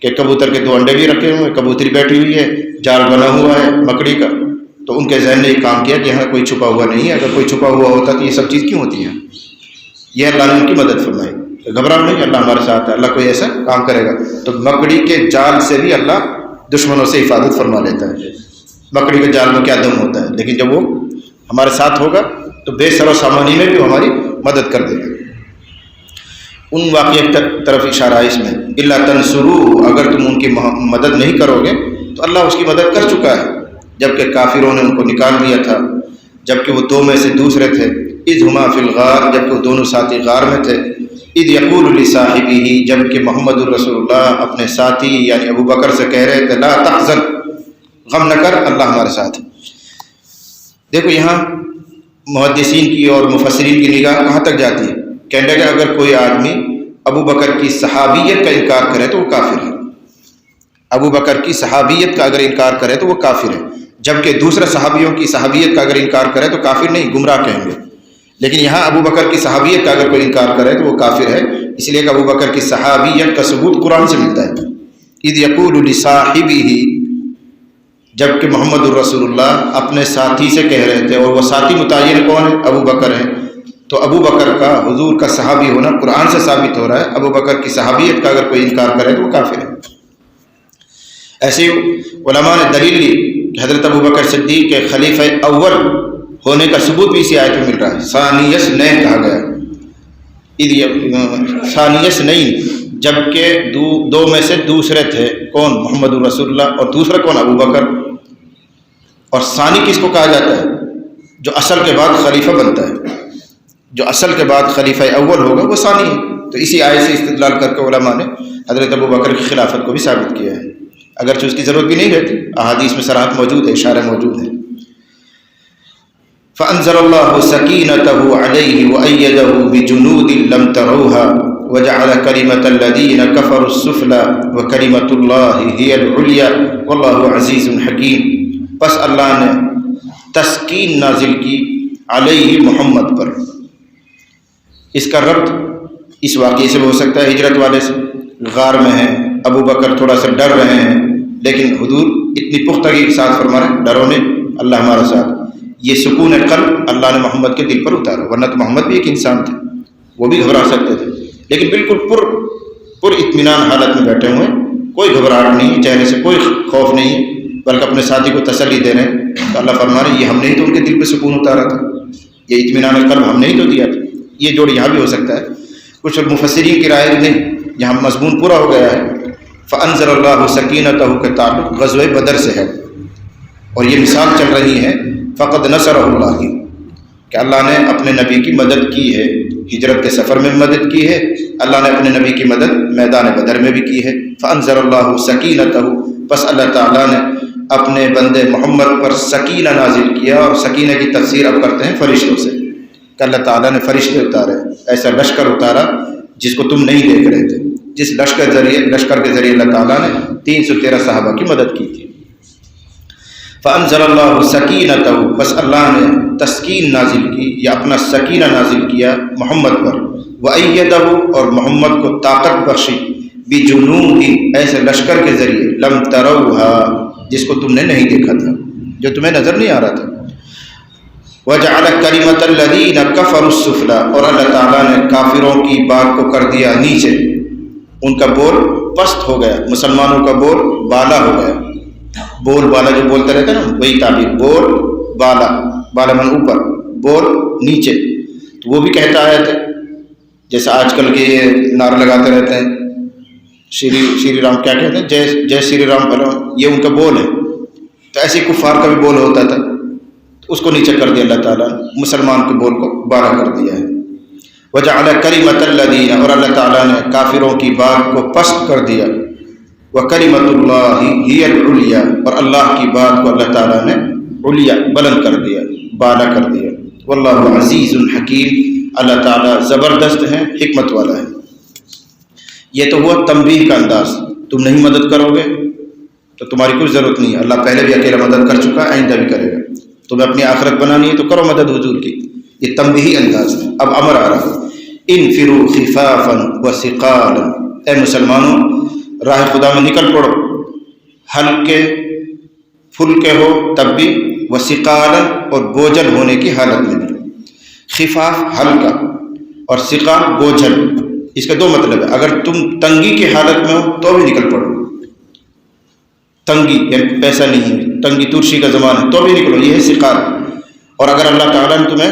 کہ کبوتر کے 2 انڈے بھی رکھے ہوئے، کبوتری بیٹھی ہوئی ہے، جال بنا ہوا ہے مکڑی کا، تو ان کے ذہن نے یہ کام کیا کہ یہاں کوئی چھپا ہوا نہیں ہے، اگر کوئی چھپا ہوا ہوتا تو یہ سب چیز کیوں ہوتی ہے، یہ اللہ نے ان کی مدد فرمائی، گھبراؤ نہیں، اللہ ہمارے ساتھ ہے، اللہ کوئی ایسا کام کرے گا۔ تو مکڑی کے جال سے بھی اللہ دشمنوں سے حفاظت فرما لیتا ہے، مکڑی کے جال میں کیا دم ہوتا ہے، لیکن جب وہ ہمارے ساتھ ہوگا تو بے سر و سامانی میں بھی وہ ہماری مدد کر دے گا۔ ان واقعات طرف اشارہ ہے اس میں، اللہ تنصرو، اگر تم ان کی مدد نہیں کرو گے تو اللہ اس کی مدد کر چکا ہے، جبکہ کافروں نے ان کو نکال دیا تھا، جبکہ وہ 2 میں سے دوسرے تھے، اذ ہما فی الغار، جبکہ وہ دونوں ساتھی غار میں تھے، اذ یقول لصاحبہ، جبکہ محمد الرسول اللہ اپنے ساتھی یعنی ابو بکر سے کہہ رہے تھے لا تحزن، غم نہ کر، اللہ ہمارے ساتھ ہے۔ دیکھو یہاں محدثین کی اور مفسرین کی نگاہ کہاں تک جاتی ہے، کہنے لگے اگر کوئی آدمی ابو بکر کی صحابیت کا انکار کرے تو وہ کافر ہے، ابو بکر کی صحابیت کا اگر انکار کرے تو وہ کافر ہے، جبکہ دوسرے صحابیوں کی صحابیت کا اگر انکار کرے تو کافر نہیں، گمراہ کہیں گے، لیکن یہاں ابو بکر کی صحابیت کا اگر کوئی انکار کرے تو وہ کافر ہے، اس لیے کہ ابو بکر کی صحابیت کا ثبوت قرآن سے ملتا ہے۔ اذ یقول لصاحبہ، جبکہ محمد الرسول اللہ اپنے ساتھی سے کہہ رہے تھے، اور وہ ساتھی متعین کون ہے، ابو بکر ہے، تو ابو بکر کا حضور کا صحابی ہونا قرآن سے ثابت ہو رہا ہے، ابو بکر کی صحابیت کا اگر کوئی انکار کرے تو وہ کافر ہے۔ ایسے ہی علماء نے دلیل لی کہ حضرت ابو بکر صدیق کے خلیفہ اول ہونے کا ثبوت بھی اسی آیت میں مل رہا ہے، ثانیس نین کہا گیا، ثانیس نین، جبکہ 2 میں سے دوسرے تھے، کون، محمد الرسول اللہ، اور دوسرا کون، ابو بکر۔ اور ثانی کس کو کہا جاتا ہے، جو اصل کے بعد خلیفہ بنتا ہے، جو اصل کے بعد خلیفہ اول ہوگا وہ ثانی ہے، تو اسی آیت سے استدلال کر کے علماء نے حضرت ابو بکر کی خلافت کو بھی ثابت کیا ہے، اگرچہ اس کی ضرورت بھی نہیں رہتی، احادیث میں صراحت موجود ہے، اشارے موجود ہیں۔ فَأَنزَلَ اللَّهُ سَكِينَتَهُ عَلَيْهِ وَأَيَّدَهُ بِجُنُودٍ لَّمْ تَرَوْهَا وَجَعَلَ كَلِمَةَ الَّذِينَ كَفَرُوا السُّفْلَىٰ وَكَلِمَةُ اللَّهِ هِيَ الْعُلْيَا وَاللَّهُ عَزِيزٌ حَكِيمٌ۔ پس اللہ نے تسکین نازل کی علیہ محمد پر، اس کا ربط اس واقعے سے بھی ہو سکتا ہے، ہجرت والے سے، غار میں ہیں، ابو بکر تھوڑا سا ڈر رہے ہیں، لیکن حضور اتنی پختگی کے ساتھ فرما رہے ہیں ڈرو نہیں، اللہ ہمارے ساتھ، یہ سکون قلب اللہ نے محمد کے دل پر اتارا، ورنہ تو محمد بھی ایک انسان تھے، وہ بھی گھبرا سکتے تھے، لیکن بالکل پر اطمینان حالت میں بیٹھے ہوئے، کوئی گھبراہٹ نہیں، چہرے سے کوئی خوف نہیں، بلکہ اپنے ساتھی کو تسلی دے رہے ہیں، تو اللہ فرما رہے ہیں یہ ہم نے ہی تو ان کے دل پہ سکون اتارا تھا، یہ اطمینان قلب ہم نے ہی تو دیا تھا۔ یہ جوڑ یہاں بھی ہو سکتا ہے، کچھ مفسرین کی رائے نہیں، یہاں مضمون پورا ہو گیا ہے۔ فَأَنزَلَ اللَّهُ سَكِينَتَهُ کے تعلق غزوہ بدر سے ہے، اور یہ مثال چل رہی ہے فقد نصرہ اللہ کی، کہ اللہ نے اپنے نبی کی مدد کی ہے، ہجرت کے سفر میں مدد کی ہے، اللہ نے اپنے نبی کی مدد میدان بدر میں بھی کی ہے۔ فَأَنزَلَ اللَّهُ سَكِينَتَهُ، پس اللہ تعالیٰ نے اپنے بندے محمد پر سکینہ نازل کیا، اور سکینہ کی تفسیر اب کرتے ہیں فرشتوں سے، کہ اللہ تعالیٰ نے فرشتے اتارے، ایسا لشکر اتارا جس کو تم نہیں دیکھ رہے تھے، جس لشکر کے ذریعے اللہ تعالیٰ نے 313 صحابہ کی مدد کی تھی۔ فَأَنزَلَ اللَّهُ سَكِينَتَهُ، بس اللہ نے تسکین نازل کی یا اپنا سکینہ نازل کیا محمد پر، وَأَيَّدَهُ، اور محمد کو طاقت بخشی، بِجُنُودٍ، ایسے لشکر کے ذریعے، لَمْ تَرَوْهَا، جس کو تم نے نہیں دیکھا تھا، جو تمہیں نظر نہیں آ رہا تھا۔ وَجَعَلَ كَلِمَةَ الَّذِينَ كَفَرُوا السُّفْلَىٰ، اور اللہ تعالیٰ نے کافروں کی بات کو کر دیا نیچے، ان کا بول پست ہو گیا، مسلمانوں کا بول بالا ہو گیا، بول بالا جو بولتے رہتے ہیں نا، وہی تعبیر، بول بالا، بالا من اوپر، بول نیچے، تو وہ بھی کہتا آئے تھے، جیسے آج کل کے یہ نعرے لگاتے رہتے ہیں، شری رام کیا کہتے ہیں، جے شری رام بھلو، یہ ان کا بول ہے، تو ایسے کفار کا بھی بول ہوتا تھا، اس کو نیچے کر دیا اللہ تعالیٰ نے، مسلمان کے بول کو بارہ کر دیا ہے۔ وجعل کلمۃ الذین، اور اللہ تعالیٰ نے کافروں کی بات کو پست کر دیا، وکلمۃ اللہ ہی العلیٰ، اور اللہ کی بات کو اللہ تعالیٰ نے علیٰ بلند کر دیا، بالا کر دیا۔ واللہ عزیز حکیم، اللہ تعالیٰ زبردست ہے، حکمت والا ہے۔ یہ تو ہوا تنبیہ کا انداز، تم نہیں مدد کرو گے تو تمہاری کوئی ضرورت نہیں ہے، اللہ پہلے بھی اکیلا مدد کر چکا، آئندہ بھی کرے گا، تمہیں اپنی آخرت بنانی ہے تو کرو مدد حضور کی، یہ تنبیہی انداز ہے۔ اب امر آ رہا ہے، انفروا خفافا وثقالا، اے مسلمانوں راہ خدا میں نکل پڑو، ہلکے پھلکے ہو تب بھی، وثقالا اور بوجھل ہونے کی حالت میں بھی۔ خفاف ہلکا اور ثقال بوجھل، اس کے دو مطلب ہے۔ اگر تم تنگی کی حالت میں ہو تو بھی نکل پڑو، تنگی یعنی پیسہ نہیں ہے، تنگی ترشی کا زمانہ ہے تو بھی نکلو، یہ ہے ثقال۔ اور اگر اللہ تعالیٰ نے تمہیں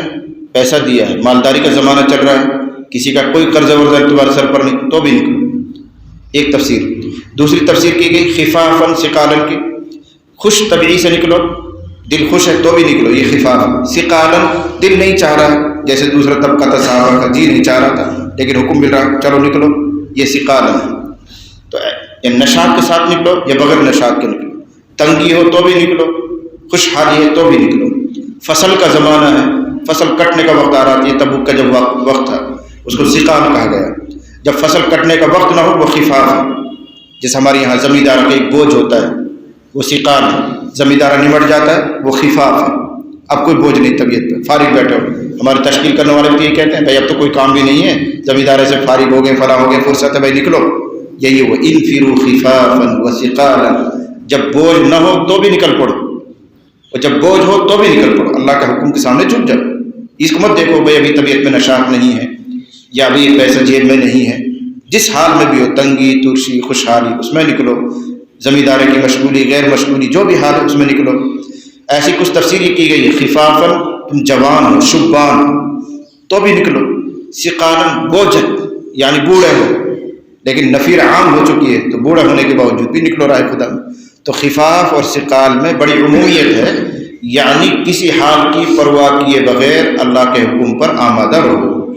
پیسہ دیا ہے، مالداری کا زمانہ چل رہا ہے، کسی کا کوئی قرض ورض تمہارے سر پر نہیں تو بھی نکلو، ایک تفسیر۔ دوسری تفسیر کی گئی خفافاً ثقالاً کی، خوش طبعی سے نکلو، دل خوش ہے تو بھی نکلو، یہ خفاف۔ ثقالاً دل نہیں چاہ رہا ہے، جیسے دوسرا طبقہ تھا صحابہ کا، جی نہیں چاہ رہا تھا لیکن حکم مل رہا چلو نکلو، یہ ثقالاً ہے۔ تو یا نشاط کے ساتھ نکلو یا بغیر نشاط کے نکلو، تنگی ہو تو بھی نکلو، خوشحالی ہے تو بھی نکلو۔ فصل کا زمانہ ہے، فصل کٹنے کا وقت آ رہا تھا، یہ تبوک کا جب وقت تھا اس کو ثقال کہا گیا۔ جب فصل کٹنے کا وقت نہ ہو وہ خفاف ہے، جیسے ہمارے یہاں زمیندار کا ایک بوجھ ہوتا ہے وہ ثقال ہے، زمیندارہ نمٹ جاتا ہے وہ خفاف ہے، اب کوئی بوجھ نہیں طبیعت پہ، فارغ بیٹھے ہو۔ ہمارے تشکیل کرنے والے بھی یہ کہتے ہیں بھائی اب تو کوئی کام بھی نہیں ہے، زمیندارے سے فارغ ہو گئے، فلاں ہو گئے، فرصت ہے بھائی نکلو، یہی وہ انفروا خفافا وثقالا، جب بوجھ نہ ہو تو بھی نکل پڑو، اور جب بوجھ ہو تو بھی نکل پڑو، اللہ کے حکم کے سامنے جھک جاؤ۔ اس کو مت دیکھو بھائی ابھی طبیعت میں نشاط نہیں ہے یا ابھی پیسہ جیب میں نہیں ہے، جس حال میں بھی ہو، تنگی ترشی خوشحالی، اس میں نکلو، زمینداری کی مشغولی غیر مشغولی جو بھی حال ہے اس میں نکلو۔ ایسی کچھ تفسیر یہ کی گئی ہے، خفافاً تم جوان ہو شبان تو بھی نکلو، ثقالاً بوجھل یعنی بوڑھے ہو، لیکن نفیر عام ہو چکی ہے تو بوڑھا ہونے کے باوجود بھی نکلو راہ خدا میں۔ تو خفاف اور ثقال میں بڑی عمومیت ہے، یعنی کسی حال کی پرواہ کیے بغیر اللہ کے حکم پر آمادہ رہو،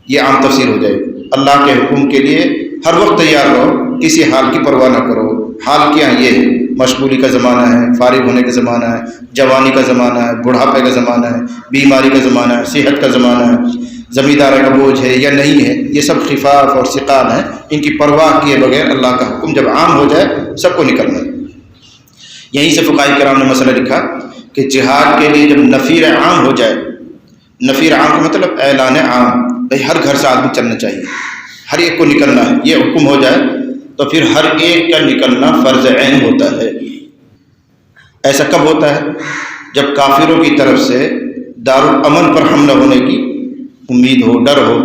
یہ عام تفسیر ہو جائے گی۔ اللہ کے حکم کے لیے ہر وقت تیار رہو، کسی حال کی پرواہ نہ کرو۔ حال کیا یہ ہے، مشغولی کا زمانہ ہے، فارغ ہونے کا زمانہ ہے، جوانی کا زمانہ ہے، بڑھاپے کا زمانہ ہے، بیماری کا زمانہ ہے، صحت کا زمانہ ہے، زمیندار کا بوجھ ہے یا نہیں ہے، یہ سب خفاف اور ثقال ہیں، ان کی پرواہ کیے بغیر اللہ کا حکم جب عام ہو جائے سب کو نکلنا ہے۔ یہیں سے فقہاء کرام نے مسئلہ لکھا کہ جہاد کے لیے جب نفیر عام ہو جائے، نفیر عام کا مطلب اعلان عام، بھائی ہر گھر سے آدمی چلنا چاہیے، ہر ایک کو نکلنا ہے، یہ حکم ہو جائے تو پھر ہر ایک کا نکلنا فرض عین ہوتا ہے۔ ایسا کب ہوتا ہے؟ جب کافروں کی طرف سے دارالامن پر حملہ ہونے کی امید ہو، ڈر ہو،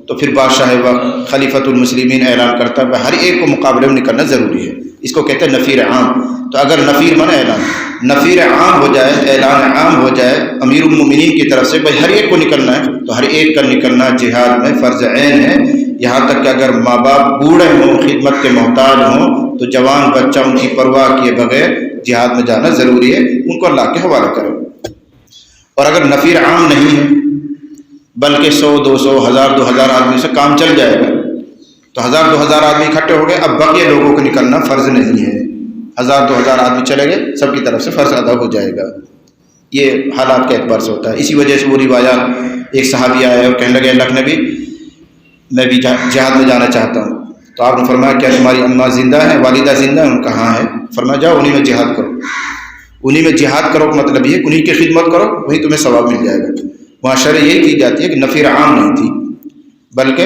تو پھر بادشاہ وقت خلیفۃ المسلمین اعلان کرتا ہے ہر ایک کو مقابلے میں نکلنا ضروری ہے، اس کو کہتے ہیں نفیر عام۔ تو اگر نفیر مانا اعلان، نفیر عام ہو جائے، اعلان عام ہو جائے امیر المومنین کی طرف سے بھائی ہر ایک کو نکلنا ہے، تو ہر ایک کا نکلنا جہاد میں فرض عین ہے، یہاں تک کہ اگر ماں باپ بوڑھے ہوں، خدمت کے محتاج ہوں، تو جوان بچہ ان کی پرواہ کیے بغیر جہاد میں جانا ضروری ہے، ان کو اللہ کے حوالہ کرو۔ اور اگر نفیر عام نہیں ہے بلکہ 100 200 1000 2000 آدمی سے کام چل جائے گا، تو 1000 2000 آدمی اکٹھے ہو گئے، اب بقیہ لوگوں کو نکلنا فرض نہیں ہے، 1000 2000 آدمی چلے گئے، سب کی طرف سے فرض ادا ہو جائے گا۔ یہ حالات کے اعتبار سے ہوتا ہے۔ اسی وجہ سے وہ روایات، ایک صحابی آئے اور کہنے لگے اللہ کے نبی میں بھی جہاد میں جانا چاہتا ہوں، تو آپ نے فرمایا کیا تمہاری اماں زندہ ہیں، والدہ زندہ ہیں؟ ان کا ہاں ہے۔ فرمایا جاؤ انہی میں جہاد کرو، انہی میں جہاد کرو کا مطلب یہ ہے انہی کی خدمت کرو، وہیں تمہیں ثواب مل جائے گا۔ وہاں شرح یہی کی جاتی ہے کہ نفیر عام نہیں تھی بلکہ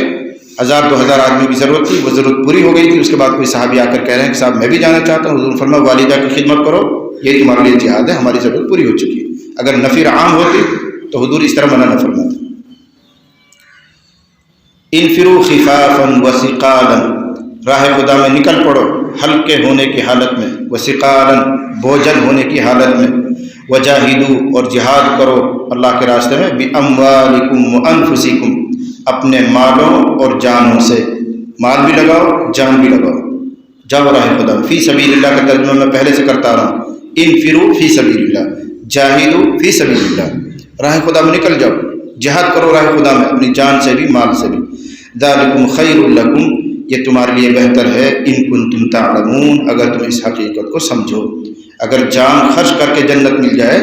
1000 2000 آدمی کی ضرورت تھی، وہ ضرورت پوری ہو گئی تھی۔ اس کے بعد کوئی صحابی آ کر کہہ رہے ہیں کہ صاحب میں بھی جانا چاہتا ہوں، حضور نے فرمایا والدہ کی خدمت کرو، یہ تمہارے لیے جہاد ہے، ہماری ضرورت پوری ہو چکی ہے۔ اگر نفیر عام ہوتی تو حضور اس طرح منع نہ فرماتے۔ انفروا خفافا وثقالا، راہ خدا میں نکل پڑو ہلکے ہونے کی حالت میں، وثقالا بوجھل ہونے کی حالت میں، وجاہدوا اور جہاد کرو اللہ کے راستے میں، باموالکم وانفسکم اپنے مالوں اور جانوں سے، مال بھی لگاؤ جان بھی لگاؤ، جاؤ راہ خدا۔ فی سبیل اللہ کا ترجمہ میں پہلے سے کرتا رہا ہوں، انفروا فی سبیل اللہ، جاہدو فی سبیل اللہ، راہ خدا میں نکل جاؤ، جہاد کرو راہ خدا میں، اپنی جان سے بھی مال سے بھی. ذالکم خیر لکم، یہ تمہارے لیے بہتر ہے، ان کنتم تعلمون، اگر تم اس حقیقت کو سمجھو. اگر جان خرچ کر کے جنت مل جائے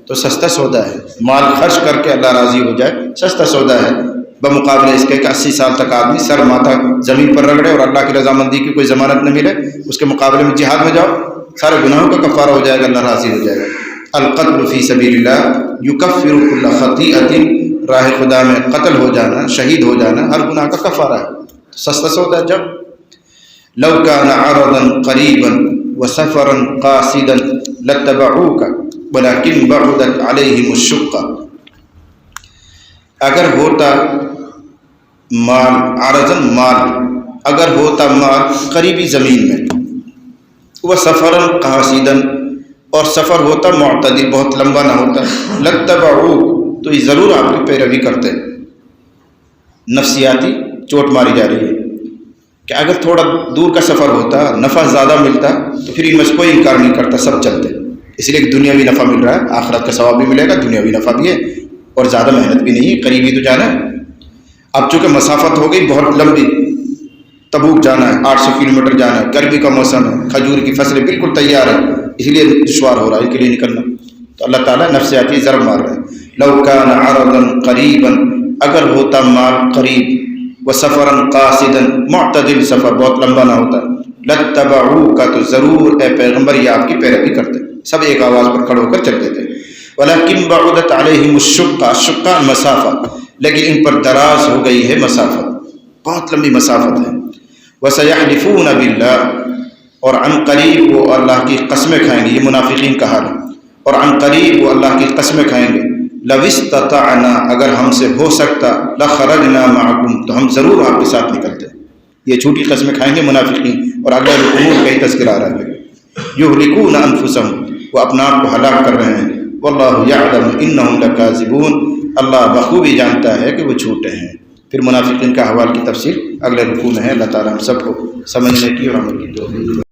تو سستا سودا ہے، مال خرچ کر کے اللہ راضی ہو جائے سستا سودا ہے، بمقابلے اس کے کہ 80 سال تک آدمی سر ماتھا زمین پر رگڑے اور اللہ کی رضامندی کی کوئی ضمانت نہ ملے. اس کے مقابلے میں جہاد میں جاؤ، سارے گناہوں کا کفارہ ہو جائے گا، اللہ راضی ہو جائے گا. القتل فی سبیل اللہ یکفر کل خطیئۃ، راہ خدا میں قتل ہو جانا، شہید ہو جانا ہر گناہ کا کفارہ ہے، سستا سودا ہے. جب لو کان عرضا قریبا وسفرا قاصدا لاتبعوک ولکن بعدت علیہم الشقہ، اگر ہوتا مال عرضا مال، اگر ہوتا مال قریبی زمین میں، وہ سفرا قاصدا اور سفر ہوتا معتدل بہت لمبا نہ ہوتا، لاتبعوک تو یہ ضرور آپ کی پیروی کرتے. نفسیاتی چوٹ ماری جا رہی ہے کہ اگر تھوڑا دور کا سفر ہوتا، نفع زیادہ ملتا تو پھر ان میں سے کوئی انکار نہیں کرتا، سب چلتے. اس لیے کہ دنیاوی نفع مل رہا ہے، آخرت کا ثواب بھی ملے گا، دنیاوی نفع بھی ہے اور زیادہ محنت بھی نہیں ہے، قریبی تو جانا ہے. اب چونکہ مسافت ہو گئی بہت لمبی، تبوک جانا ہے، 800 کلومیٹر جانا ہے، گرمی کا موسم ہے، کھجور کی فصلیں بالکل تیار ہے، اس لیے دشوار ہو رہا ہے ان کے لیے نکلنا. تو اللہ تعالیٰ نفسیاتی ضرب مار رہے ہیں. لو کان عرضا قریبا، اگر ہوتا مال قریب، وسفرا قاصدا معتدل سفر بہت لمبا نہ ہوتا، لاتبعوک تو ضرور اے پیغمبر یہ آپ کی پیروی کرتے، سب ایک آواز پر کھڑے ہو کر چلتے تھے. ولکن بعدت علیہم الشقہ، الشقہ مسافہ، لیکن ان پر دراز ہو گئی ہے مسافت، بہت لمبی مسافت ہے. وسیحلفون باللہ، اور عن قریب وہ اللہ کی قسمیں کھائیں گے، یہ منافقین کا حال ہے، اور عن قریب وہ اللہ کی قسمیں کھائیں گے. لو استطعنا، اگر ہم سے ہو سکتا، لخرجنا معکم، تو ہم ضرور آپ کے ساتھ نکلتے. یہ جھوٹی قسمیں کھائیں گے منافقین، اور اللہ الامور کا ہی تذکرہ آ رہا ہے. یہلکون انفسہم، وہ اپنا آپ کو ہلاک کر رہے ہیں. واللہ یعلم انہم لکاذبون، اللہ بخوبی جانتا ہے کہ وہ جھوٹے ہیں. پھر منافقین کا احوال کی تفصیل اگلے رکوع میں ہے. اللہ تعالی ہم سب کو سمجھنے کی اور عمل کی توفیق